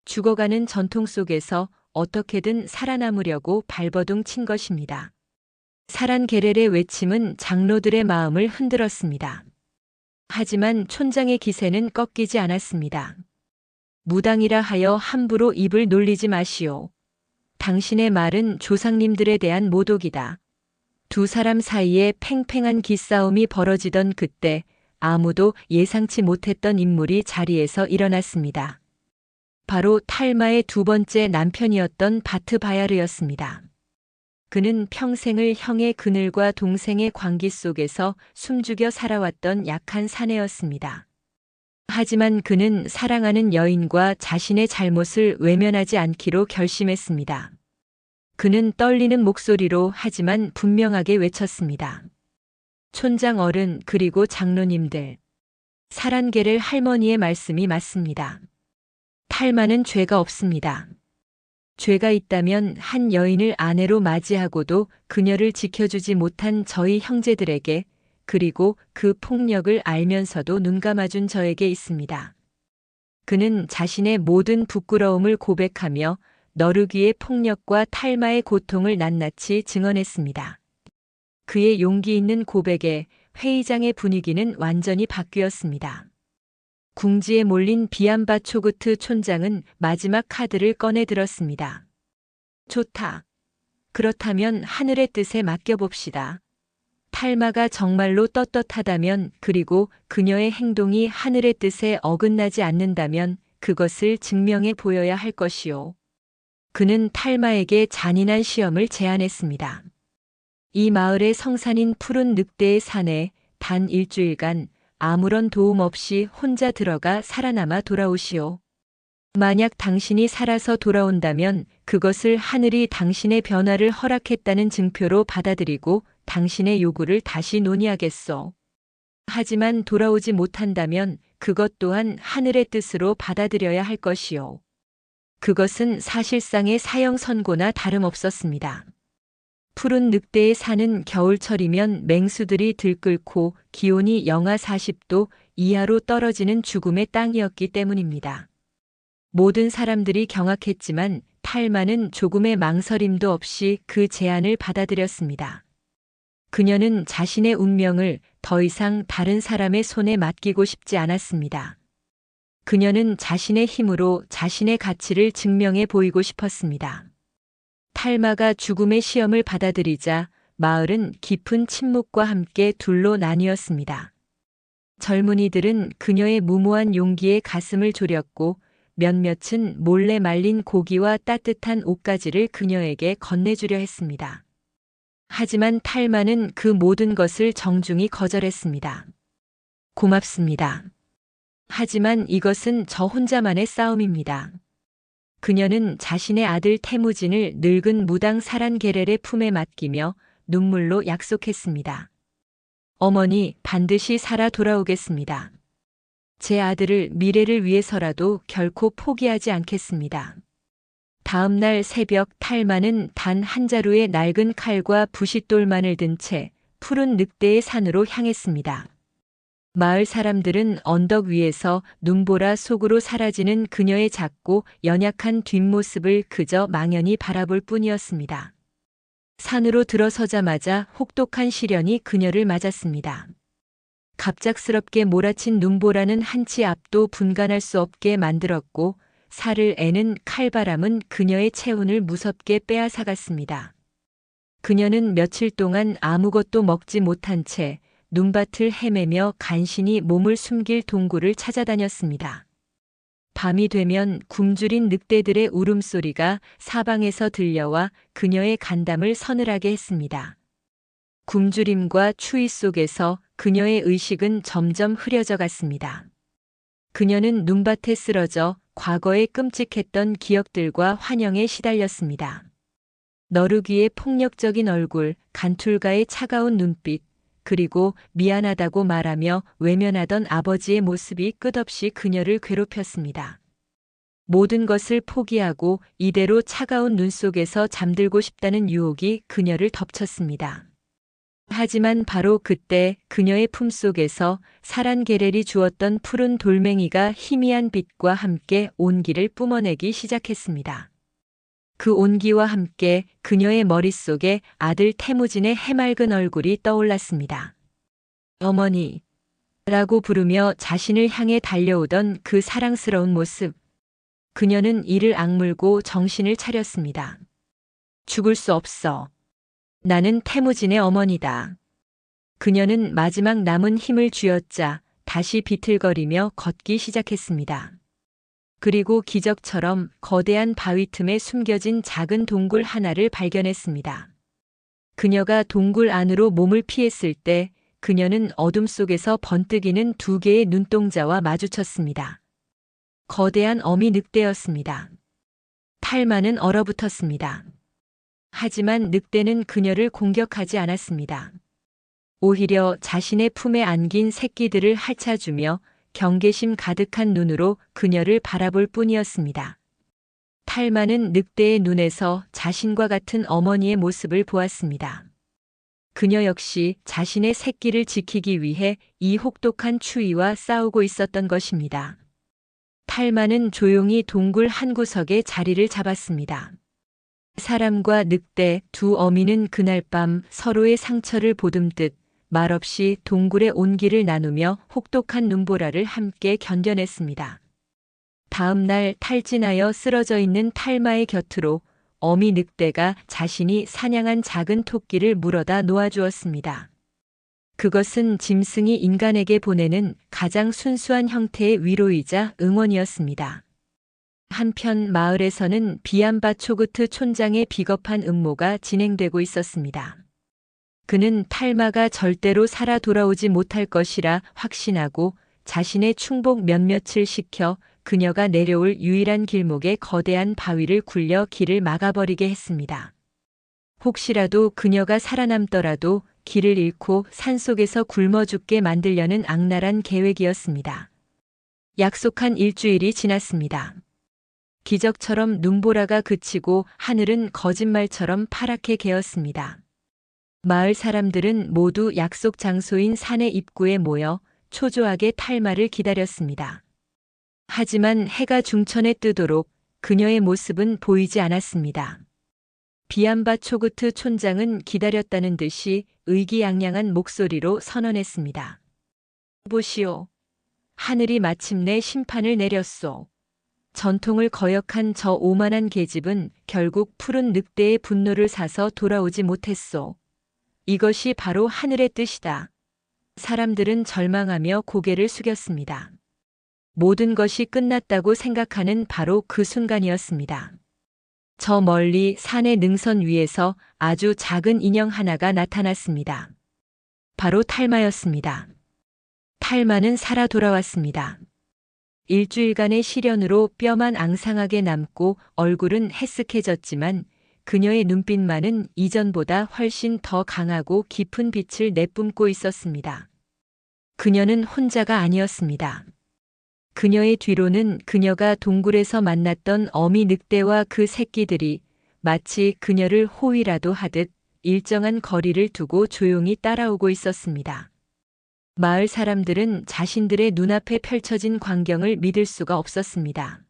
죽어가는 전통 속에서 어떻게든 살아남으려고 발버둥 친 것입니다. 사란게렐의 외침은 장로들의 마음을 흔들었습니다. 하지만 촌장의 기세는 꺾이지 않았습니다. 무당이라 하여 함부로 입을 놀리지 마시오. 당신의 말은 조상님들에 대한 모독이다. 두 사람 사이에 팽팽한 기싸움이 벌어지던 그때 아무도 예상치 못했던 인물이 자리에서 일어났습니다. 바로 탈마의 두 번째 남편이었던 바트바야르였습니다. 그는 평생을 형의 그늘과 동생의 광기 속에서 숨죽여 살아왔던 약한 사내였습니다. 하지만 그는 사랑하는 여인과 자신의 잘못을 외면하지 않기로 결심했습니다. 그는 떨리는 목소리로 하지만 분명하게 외쳤습니다. 촌장 어른 그리고 장로님들. 사란게렐 할머니의 말씀이 맞습니다. 탈마는 죄가 없습니다. 죄가 있다면 한 여인을 아내로 맞이하고도 그녀를 지켜주지 못한 저희 형제들에게 그리고 그 폭력을 알면서도 눈감아준 저에게 있습니다. 그는 자신의 모든 부끄러움을 고백하며 너르귀의 폭력과 탈마의 고통을 낱낱이 증언했습니다. 그의 용기 있는 고백에 회의장의 분위기는 완전히 바뀌었습니다. 궁지에 몰린 비암바 초그트 촌장은 마지막 카드를 꺼내 들었습니다. 좋다. 그렇다면 하늘의 뜻에 맡겨봅시다. 탈마가 정말로 떳떳하다면 그리고 그녀의 행동이 하늘의 뜻에 어긋나지 않는다면 그것을 증명해 보여야 할 것이요. 그는 탈마에게 잔인한 시험을 제안했습니다. 이 마을의 성산인 푸른 늑대의 산에 단 일주일간 아무런 도움 없이 혼자 들어가 살아남아 돌아오시오. 만약 당신이 살아서 돌아온다면 그것을 하늘이 당신의 변화를 허락했다는 증표로 받아들이고 당신의 요구를 다시 논의하겠소. 하지만 돌아오지 못한다면 그것 또한 하늘의 뜻으로 받아들여야 할 것이요. 그것은 사실상의 사형 선고나 다름없었습니다. 푸른 늑대의 산은 겨울철이면 맹수들이 들끓고 기온이 영하 40도 이하로 떨어지는 죽음의 땅이었기 때문입니다. 모든 사람들이 경악했지만 탈마는 조금의 망설임도 없이 그 제안을 받아들였습니다. 그녀는 자신의 운명을 더 이상 다른 사람의 손에 맡기고 싶지 않았습니다. 그녀는 자신의 힘으로 자신의 가치를 증명해 보이고 싶었습니다. 탈마가 죽음의 시험을 받아들이자 마을은 깊은 침묵과 함께 둘로 나뉘었습니다. 젊은이들은 그녀의 무모한 용기에 가슴을 졸였고 몇몇은 몰래 말린 고기와 따뜻한 옷가지를 그녀에게 건네주려 했습니다. 하지만 탈마는 그 모든 것을 정중히 거절했습니다. 고맙습니다. 하지만 이것은 저 혼자만의 싸움입니다. 그녀는 자신의 아들 태무진을 늙은 무당 사란게렐의 품에 맡기며 눈물로 약속했습니다. 어머니, 반드시 살아 돌아오겠습니다. 제 아들을 미래를 위해서라도 결코 포기하지 않겠습니다. 다음 날 새벽 탈마는 단 한 자루의 낡은 칼과 부싯돌만을 든 채 푸른 늑대의 산으로 향했습니다. 마을 사람들은 언덕 위에서 눈보라 속으로 사라지는 그녀의 작고 연약한 뒷모습을 그저 망연히 바라볼 뿐이었습니다. 산으로 들어서자마자 혹독한 시련이 그녀를 맞았습니다. 갑작스럽게 몰아친 눈보라는 한치 앞도 분간할 수 없게 만들었고 살을 애는 칼바람은 그녀의 체온을 무섭게 빼앗아갔습니다. 그녀는 며칠 동안 아무것도 먹지 못한 채 눈밭을 헤매며 간신히 몸을 숨길 동굴을 찾아다녔습니다. 밤이 되면 굶주린 늑대들의 울음소리가 사방에서 들려와 그녀의 간담을 서늘하게 했습니다. 굶주림과 추위 속에서 그녀의 의식은 점점 흐려져 갔습니다. 그녀는 눈밭에 쓰러져 과거의 끔찍했던 기억들과 환영에 시달렸습니다. 너르기의 폭력적인 얼굴, 간툴가의 차가운 눈빛, 그리고 미안하다고 말하며 외면하던 아버지의 모습이 끝없이 그녀를 괴롭혔습니다. 모든 것을 포기하고 이대로 차가운 눈 속에서 잠들고 싶다는 유혹이 그녀를 덮쳤습니다. 하지만 바로 그때 그녀의 품속에서 사란게렐이 주었던 푸른 돌멩이가 희미한 빛과 함께 온기를 뿜어내기 시작했습니다. 그 온기와 함께 그녀의 머릿속에 아들 태무진의 해맑은 얼굴이 떠올랐습니다. 어머니, 라고 부르며 자신을 향해 달려오던 그 사랑스러운 모습. 그녀는 이를 악물고 정신을 차렸습니다. 죽을 수 없어. 나는 태무진의 어머니다. 그녀는 마지막 남은 힘을 쥐어짜 다시 비틀거리며 걷기 시작했습니다. 그리고 기적처럼 거대한 바위 틈에 숨겨진 작은 동굴 하나를 발견했습니다. 그녀가 동굴 안으로 몸을 피했을 때 그녀는 어둠 속에서 번뜩이는 두 개의 눈동자와 마주쳤습니다. 거대한 어미 늑대였습니다. 탈마는 얼어붙었습니다. 하지만 늑대는 그녀를 공격하지 않았습니다. 오히려 자신의 품에 안긴 새끼들을 핥아주며 경계심 가득한 눈으로 그녀를 바라볼 뿐이었습니다. 탈마는 늑대의 눈에서 자신과 같은 어머니의 모습을 보았습니다. 그녀 역시 자신의 새끼를 지키기 위해 이 혹독한 추위와 싸우고 있었던 것입니다. 탈마는 조용히 동굴 한 구석에 자리를 잡았습니다. 사람과 늑대 두 어미는 그날 밤 서로의 상처를 보듬듯 말없이 동굴의 온기를 나누며 혹독한 눈보라를 함께 견뎌냈습니다. 다음 날 탈진하여 쓰러져 있는 탈마의 곁으로 어미 늑대가 자신이 사냥한 작은 토끼를 물어다 놓아주었습니다. 그것은 짐승이 인간에게 보내는 가장 순수한 형태의 위로이자 응원이었습니다. 한편 마을에서는 비암바초그트 촌장의 비겁한 음모가 진행되고 있었습니다. 그는 탈마가 절대로 살아 돌아오지 못할 것이라 확신하고 자신의 충복 몇몇을 시켜 그녀가 내려올 유일한 길목에 거대한 바위를 굴려 길을 막아버리게 했습니다. 혹시라도 그녀가 살아남더라도 길을 잃고 산속에서 굶어 죽게 만들려는 악랄한 계획이었습니다. 약속한 일주일이 지났습니다. 기적처럼 눈보라가 그치고 하늘은 거짓말처럼 파랗게 개었습니다. 마을 사람들은 모두 약속 장소인 산의 입구에 모여 초조하게 탈마를 기다렸습니다. 하지만 해가 중천에 뜨도록 그녀의 모습은 보이지 않았습니다. 비암바초그트 촌장은 기다렸다는 듯이 의기양양한 목소리로 선언했습니다. 보시오. 하늘이 마침내 심판을 내렸소. 전통을 거역한 저 오만한 계집은 결국 푸른 늑대의 분노를 사서 돌아오지 못했소. 이것이 바로 하늘의 뜻이다. 사람들은 절망하며 고개를 숙였습니다. 모든 것이 끝났다고 생각하는 바로 그 순간이었습니다. 저 멀리 산의 능선 위에서 아주 작은 인형 하나가 나타났습니다. 바로 탈마였습니다. 탈마는 살아 돌아왔습니다. 일주일간의 시련으로 뼈만 앙상하게 남고 얼굴은 해쓱해졌지만 그녀의 눈빛만은 이전보다 훨씬 더 강하고 깊은 빛을 내뿜고 있었습니다. 그녀는 혼자가 아니었습니다. 그녀의 뒤로는 그녀가 동굴에서 만났던 어미 늑대와 그 새끼들이 마치 그녀를 호위라도 하듯 일정한 거리를 두고 조용히 따라오고 있었습니다. 마을 사람들은 자신들의 눈앞에 펼쳐진 광경을 믿을 수가 없었습니다.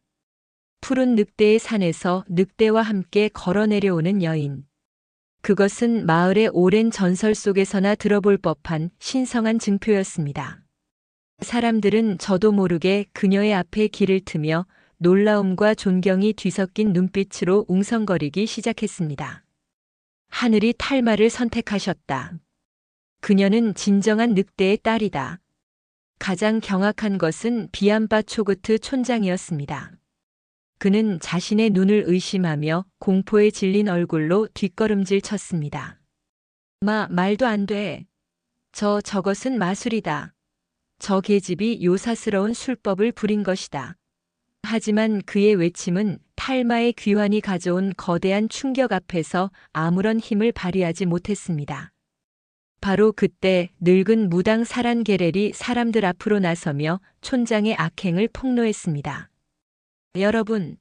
푸른 늑대의 산에서 늑대와 함께 걸어 내려오는 여인. 그것은 마을의 오랜 전설 속에서나 들어볼 법한 신성한 증표였습니다. 사람들은 저도 모르게 그녀의 앞에 길을 트며 놀라움과 존경이 뒤섞인 눈빛으로 웅성거리기 시작했습니다. 하늘이 탈마를 선택하셨다. 그녀는 진정한 늑대의 딸이다. 가장 경악한 것은 비암바 초그트 촌장이었습니다. 그는 자신의 눈을 의심하며 공포에 질린 얼굴로 뒷걸음질 쳤습니다. 말도 안 돼. 저것은 마술이다. 저 계집이 요사스러운 술법을 부린 것이다. 하지만 그의 외침은 탈마의 귀환이 가져온 거대한 충격 앞에서 아무런 힘을 발휘하지 못했습니다. 바로 그때 늙은 무당 사란게렐이 사람들 앞으로 나서며 촌장의 악행을 폭로했습니다. 여러분,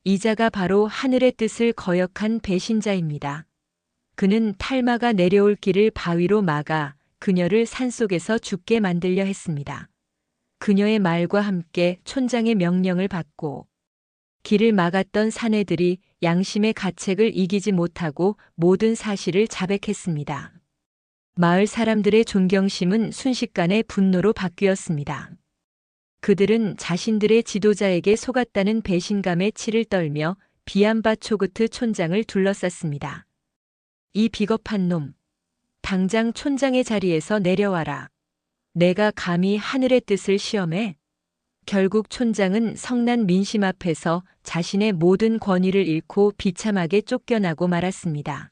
이자가 바로 하늘의 뜻을 거역한 배신자입니다. 그는 탈마가 내려올 길을 바위로 막아 그녀를 산속에서 죽게 만들려 했습니다. 그녀의 말과 함께 촌장의 명령을 받고 길을 막았던 사내들이 양심의 가책을 이기지 못하고 모든 사실을 자백했습니다. 마을 사람들의 존경심은 순식간에 분노로 바뀌었습니다. 그들은 자신들의 지도자에게 속았다는 배신감에 치를 떨며 비암바 초그트 촌장을 둘러쌌습니다. 이 비겁한 놈, 당장 촌장의 자리에서 내려와라. 내가 감히 하늘의 뜻을 시험해? 결국 촌장은 성난 민심 앞에서 자신의 모든 권위를 잃고 비참하게 쫓겨나고 말았습니다.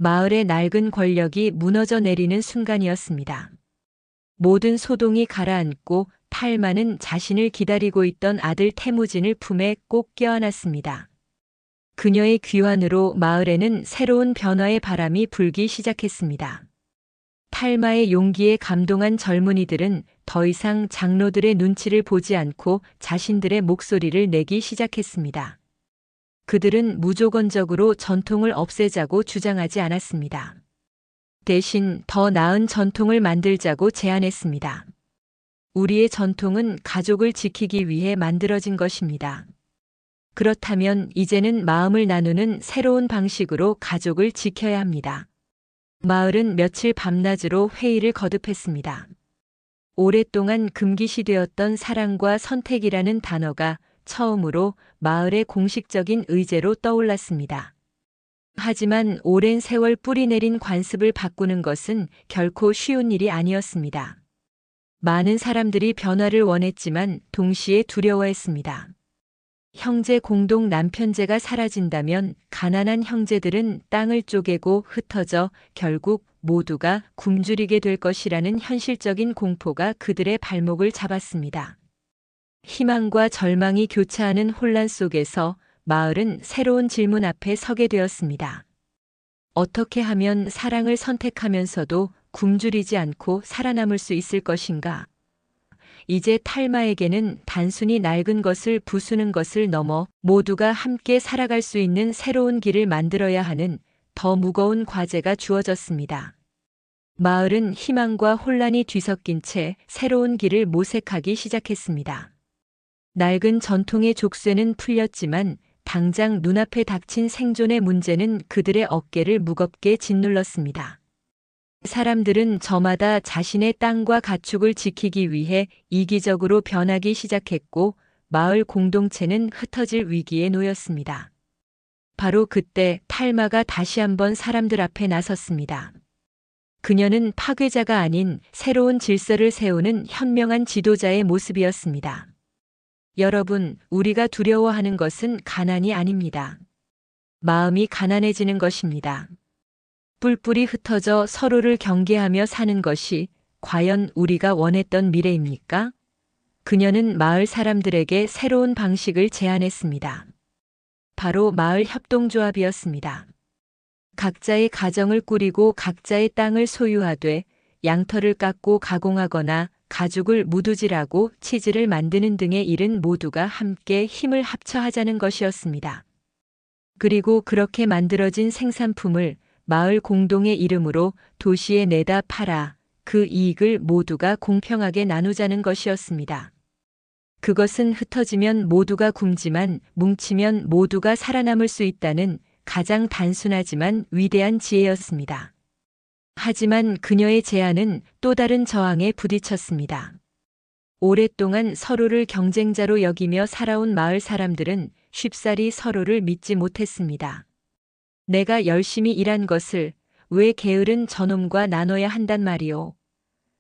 마을의 낡은 권력이 무너져 내리는 순간이었습니다. 모든 소동이 가라앉고 탈마는 자신을 기다리고 있던 아들 태무진을 품에 꼭 껴안았습니다. 그녀의 귀환으로 마을에는 새로운 변화의 바람이 불기 시작했습니다. 탈마의 용기에 감동한 젊은이들은 더 이상 장로들의 눈치를 보지 않고 자신들의 목소리를 내기 시작했습니다. 그들은 무조건적으로 전통을 없애자고 주장하지 않았습니다. 대신 더 나은 전통을 만들자고 제안했습니다. 우리의 전통은 가족을 지키기 위해 만들어진 것입니다. 그렇다면 이제는 마음을 나누는 새로운 방식으로 가족을 지켜야 합니다. 마을은 며칠 밤낮으로 회의를 거듭했습니다. 오랫동안 금기시되었던 사랑과 선택이라는 단어가 처음으로 마을의 공식적인 의제로 떠올랐습니다. 하지만 오랜 세월 뿌리내린 관습을 바꾸는 것은 결코 쉬운 일이 아니었습니다. 많은 사람들이 변화를 원했지만 동시에 두려워했습니다. 형제 공동 남편제가 사라진다면 가난한 형제들은 땅을 쪼개고 흩어져 결국 모두가 굶주리게 될 것이라는 현실적인 공포가 그들의 발목을 잡았습니다. 희망과 절망이 교차하는 혼란 속에서 마을은 새로운 질문 앞에 서게 되었습니다. 어떻게 하면 사랑을 선택하면서도 굶주리지 않고 살아남을 수 있을 것인가? 이제 탈마에게는 단순히 낡은 것을 부수는 것을 넘어 모두가 함께 살아갈 수 있는 새로운 길을 만들어야 하는 더 무거운 과제가 주어졌습니다. 마을은 희망과 혼란이 뒤섞인 채 새로운 길을 모색하기 시작했습니다. 낡은 전통의 족쇄는 풀렸지만 당장 눈앞에 닥친 생존의 문제는 그들의 어깨를 무겁게 짓눌렀습니다. 사람들은 저마다 자신의 땅과 가축을 지키기 위해 이기적으로 변하기 시작했고 마을 공동체는 흩어질 위기에 놓였습니다. 바로 그때 탈마가 다시 한번 사람들 앞에 나섰습니다. 그녀는 파괴자가 아닌 새로운 질서를 세우는 현명한 지도자의 모습이었습니다. 여러분, 우리가 두려워하는 것은 가난이 아닙니다. 마음이 가난해지는 것입니다. 뿔뿔이 흩어져 서로를 경계하며 사는 것이 과연 우리가 원했던 미래입니까? 그녀는 마을 사람들에게 새로운 방식을 제안했습니다. 바로 마을 협동조합이었습니다. 각자의 가정을 꾸리고 각자의 땅을 소유하되 양털을 깎고 가공하거나 가죽을 무두질하고 치즈를 만드는 등의 일은 모두가 함께 힘을 합쳐 하자는 것이었습니다. 그리고 그렇게 만들어진 생산품을 마을 공동의 이름으로 도시에 내다 팔아 그 이익을 모두가 공평하게 나누자는 것이었습니다. 그것은 흩어지면 모두가 굶지만 뭉치면 모두가 살아남을 수 있다는 가장 단순하지만 위대한 지혜였습니다. 하지만 그녀의 제안은 또 다른 저항에 부딪혔습니다. 오랫동안 서로를 경쟁자로 여기며 살아온 마을 사람들은 쉽사리 서로를 믿지 못했습니다. 내가 열심히 일한 것을 왜 게으른 저놈과 나눠야 한단 말이오.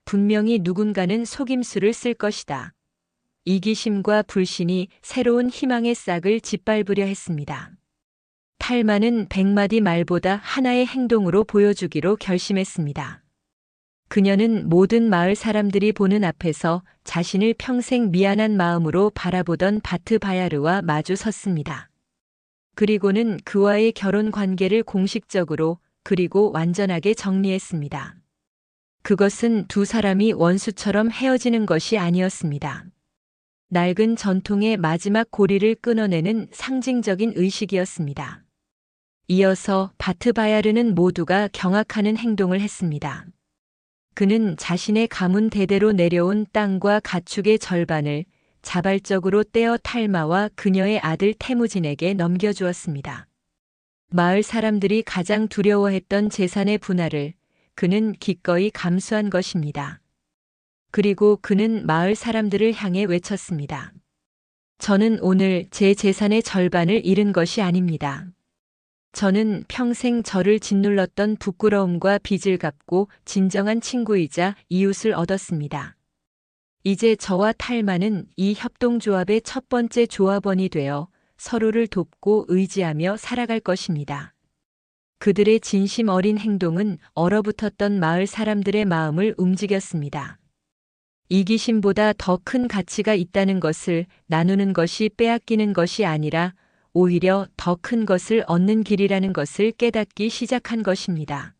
분명히 누군가는 속임수를 쓸 것이다. 이기심과 불신이 새로운 희망의 싹을 짓밟으려 했습니다. 탈마는 100마디 말보다 하나의 행동으로 보여주기로 결심했습니다. 그녀는 모든 마을 사람들이 보는 앞에서 자신을 평생 미안한 마음으로 바라보던 바트 바야르와 마주 섰습니다. 그리고는 그와의 결혼 관계를 공식적으로 그리고 완전하게 정리했습니다. 그것은 두 사람이 원수처럼 헤어지는 것이 아니었습니다. 낡은 전통의 마지막 고리를 끊어내는 상징적인 의식이었습니다. 이어서 바트 바야르는 모두가 경악하는 행동을 했습니다. 그는 자신의 가문 대대로 내려온 땅과 가축의 절반을 자발적으로 떼어 탈마와 그녀의 아들 태무진에게 넘겨주었습니다. 마을 사람들이 가장 두려워했던 재산의 분할을 그는 기꺼이 감수한 것입니다. 그리고 그는 마을 사람들을 향해 외쳤습니다. 저는 오늘 제 재산의 절반을 잃은 것이 아닙니다. 저는 평생 저를 짓눌렀던 부끄러움과 빚을 갚고 진정한 친구이자 이웃을 얻었습니다. 이제 저와 탈마는 이 협동조합의 첫 번째 조합원이 되어 서로를 돕고 의지하며 살아갈 것입니다. 그들의 진심 어린 행동은 얼어붙었던 마을 사람들의 마음을 움직였습니다. 이기심보다 더 큰 가치가 있다는 것을 나누는 것이 빼앗기는 것이 아니라 오히려 더 큰 것을 얻는 길이라는 것을 깨닫기 시작한 것입니다.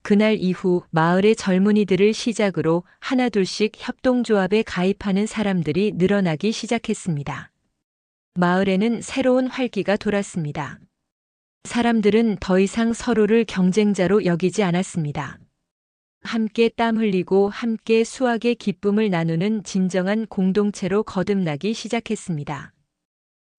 그날 이후 마을의 젊은이들을 시작으로 하나둘씩 협동조합에 가입하는 사람들이 늘어나기 시작했습니다. 마을에는 새로운 활기가 돌았습니다. 사람들은 더 이상 서로를 경쟁자로 여기지 않았습니다. 함께 땀 흘리고 함께 수확의 기쁨을 나누는 진정한 공동체로 거듭나기 시작했습니다.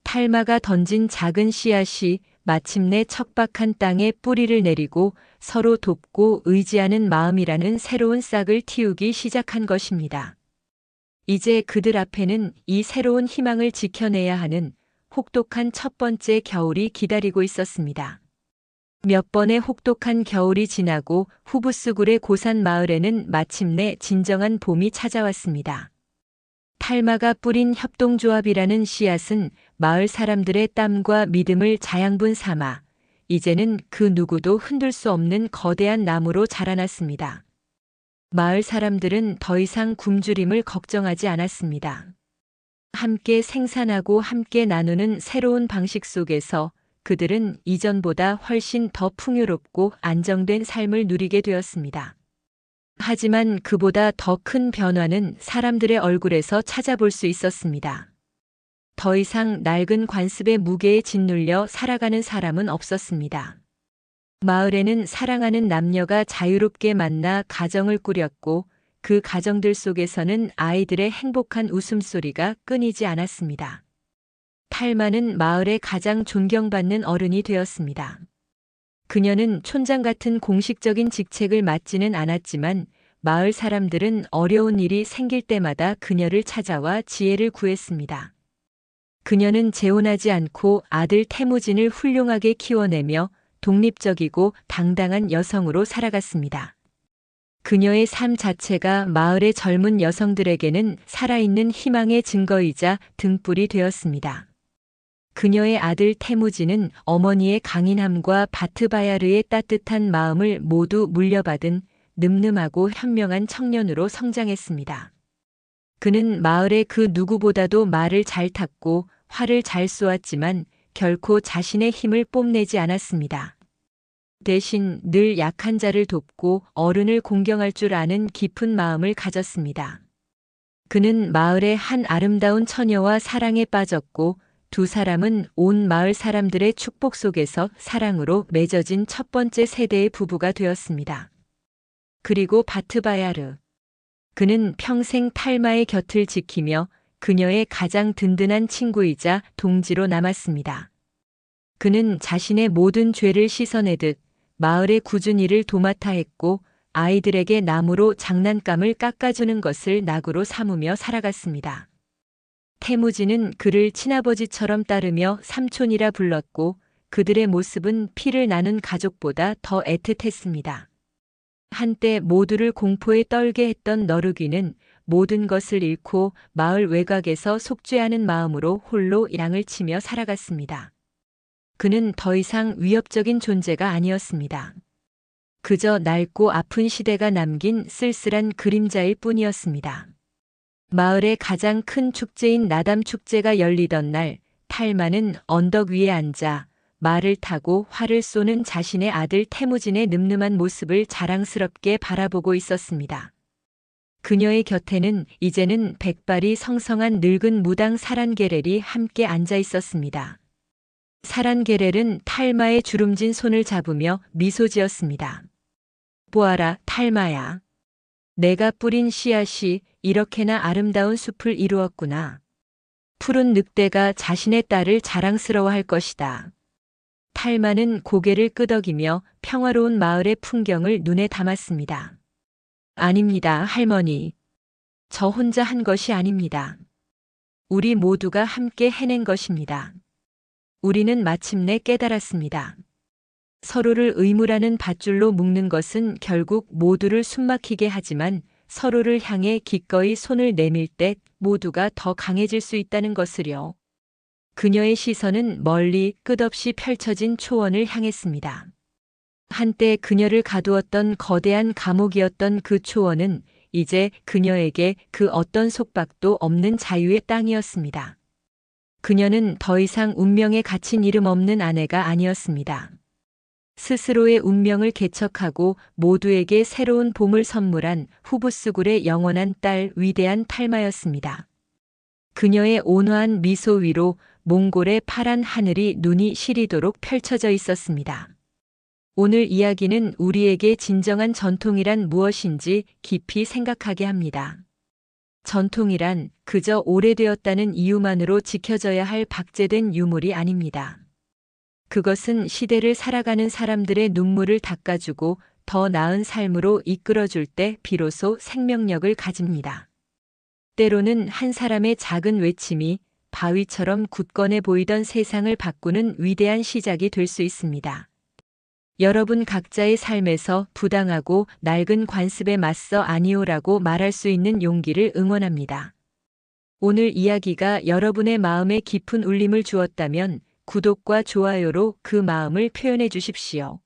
탈마가 던진 작은 씨앗이 마침내 척박한 땅에 뿌리를 내리고 서로 돕고 의지하는 마음이라는 새로운 싹을 틔우기 시작한 것입니다. 이제 그들 앞에는 이 새로운 희망을 지켜내야 하는 혹독한 첫 번째 겨울이 기다리고 있었습니다. 몇 번의 혹독한 겨울이 지나고 후부스굴의 고산 마을에는 마침내 진정한 봄이 찾아왔습니다. 탈마가 뿌린 협동조합이라는 씨앗은 마을 사람들의 땀과 믿음을 자양분 삼아 이제는 그 누구도 흔들 수 없는 거대한 나무로 자라났습니다. 마을 사람들은 더 이상 굶주림을 걱정하지 않았습니다. 함께 생산하고 함께 나누는 새로운 방식 속에서 그들은 이전보다 훨씬 더 풍요롭고 안정된 삶을 누리게 되었습니다. 하지만 그보다 더 큰 변화는 사람들의 얼굴에서 찾아볼 수 있었습니다. 더 이상 낡은 관습의 무게에 짓눌려 살아가는 사람은 없었습니다. 마을에는 사랑하는 남녀가 자유롭게 만나 가정을 꾸렸고 그 가정들 속에서는 아이들의 행복한 웃음소리가 끊이지 않았습니다. 탈마는 마을의 가장 존경받는 어른이 되었습니다. 그녀는 촌장 같은 공식적인 직책을 맡지는 않았지만 마을 사람들은 어려운 일이 생길 때마다 그녀를 찾아와 지혜를 구했습니다. 그녀는 재혼하지 않고 아들 태무진을 훌륭하게 키워내며 독립적이고 당당한 여성으로 살아갔습니다. 그녀의 삶 자체가 마을의 젊은 여성들에게는 살아있는 희망의 증거이자 등불이 되었습니다. 그녀의 아들 태무진은 어머니의 강인함과 바트바야르의 따뜻한 마음을 모두 물려받은 늠름하고 현명한 청년으로 성장했습니다. 그는 마을의 그 누구보다도 말을 잘 탔고 활을 잘 쏘았지만 결코 자신의 힘을 뽐내지 않았습니다. 대신 늘 약한 자를 돕고 어른을 공경할 줄 아는 깊은 마음을 가졌습니다. 그는 마을의 한 아름다운 처녀와 사랑에 빠졌고 두 사람은 온 마을 사람들의 축복 속에서 사랑으로 맺어진 첫 번째 세대의 부부가 되었습니다. 그리고 바트바야르. 그는 평생 탈마의 곁을 지키며 그녀의 가장 든든한 친구이자 동지로 남았습니다. 그는 자신의 모든 죄를 씻어내듯 마을의 굳은 일을 도맡아 했고 아이들에게 나무로 장난감을 깎아주는 것을 낙으로 삼으며 살아갔습니다. 태무지는 그를 친아버지처럼 따르며 삼촌이라 불렀고 그들의 모습은 피를 나눈 가족보다 더 애틋했습니다. 한때 모두를 공포에 떨게 했던 너르귀는 모든 것을 잃고 마을 외곽에서 속죄하는 마음으로 홀로 양을 치며 살아갔습니다. 그는 더 이상 위협적인 존재가 아니었습니다. 그저 낡고 아픈 시대가 남긴 쓸쓸한 그림자일 뿐이었습니다. 마을의 가장 큰 축제인 나담 축제가 열리던 날, 탈마는 언덕 위에 앉아 말을 타고 활을 쏘는 자신의 아들 태무진의 늠름한 모습을 자랑스럽게 바라보고 있었습니다. 그녀의 곁에는 이제는 백발이 성성한 늙은 무당 사란게렐이 함께 앉아 있었습니다. 사란게렐은 탈마의 주름진 손을 잡으며 미소 지었습니다. 보아라, 탈마야. 내가 뿌린 씨앗이 이렇게나 아름다운 숲을 이루었구나. 푸른 늑대가 자신의 딸을 자랑스러워할 것이다. 탈마는 고개를 끄덕이며 평화로운 마을의 풍경을 눈에 담았습니다. 아닙니다, 할머니. 저 혼자 한 것이 아닙니다. 우리 모두가 함께 해낸 것입니다. 우리는 마침내 깨달았습니다. 서로를 의무라는 밧줄로 묶는 것은 결국 모두를 숨막히게 하지만 서로를 향해 기꺼이 손을 내밀 때 모두가 더 강해질 수 있다는 것을요. 그녀의 시선은 멀리 끝없이 펼쳐진 초원을 향했습니다. 한때 그녀를 가두었던 거대한 감옥이었던 그 초원은 이제 그녀에게 그 어떤 속박도 없는 자유의 땅이었습니다. 그녀는 더 이상 운명에 갇힌 이름 없는 아내가 아니었습니다. 스스로의 운명을 개척하고 모두에게 새로운 봄을 선물한 후부스굴의 영원한 딸 위대한 탈마였습니다. 그녀의 온화한 미소 위로 몽골의 파란 하늘이 눈이 시리도록 펼쳐져 있었습니다. 오늘 이야기는 우리에게 진정한 전통이란 무엇인지 깊이 생각하게 합니다. 전통이란 그저 오래되었다는 이유만으로 지켜져야 할 박제된 유물이 아닙니다. 그것은 시대를 살아가는 사람들의 눈물을 닦아주고 더 나은 삶으로 이끌어줄 때 비로소 생명력을 가집니다. 때로는 한 사람의 작은 외침이 바위처럼 굳건해 보이던 세상을 바꾸는 위대한 시작이 될 수 있습니다. 여러분 각자의 삶에서 부당하고 낡은 관습에 맞서 아니오라고 말할 수 있는 용기를 응원합니다. 오늘 이야기가 여러분의 마음에 깊은 울림을 주었다면 구독과 좋아요로 그 마음을 표현해 주십시오.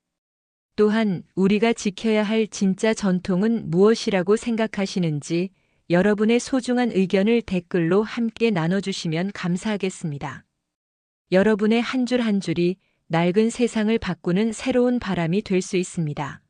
또한 우리가 지켜야 할 진짜 전통은 무엇이라고 생각하시는지 여러분의 소중한 의견을 댓글로 함께 나눠주시면 감사하겠습니다. 여러분의 한 줄 한 줄이 낡은 세상을 바꾸는 새로운 바람이 될 수 있습니다.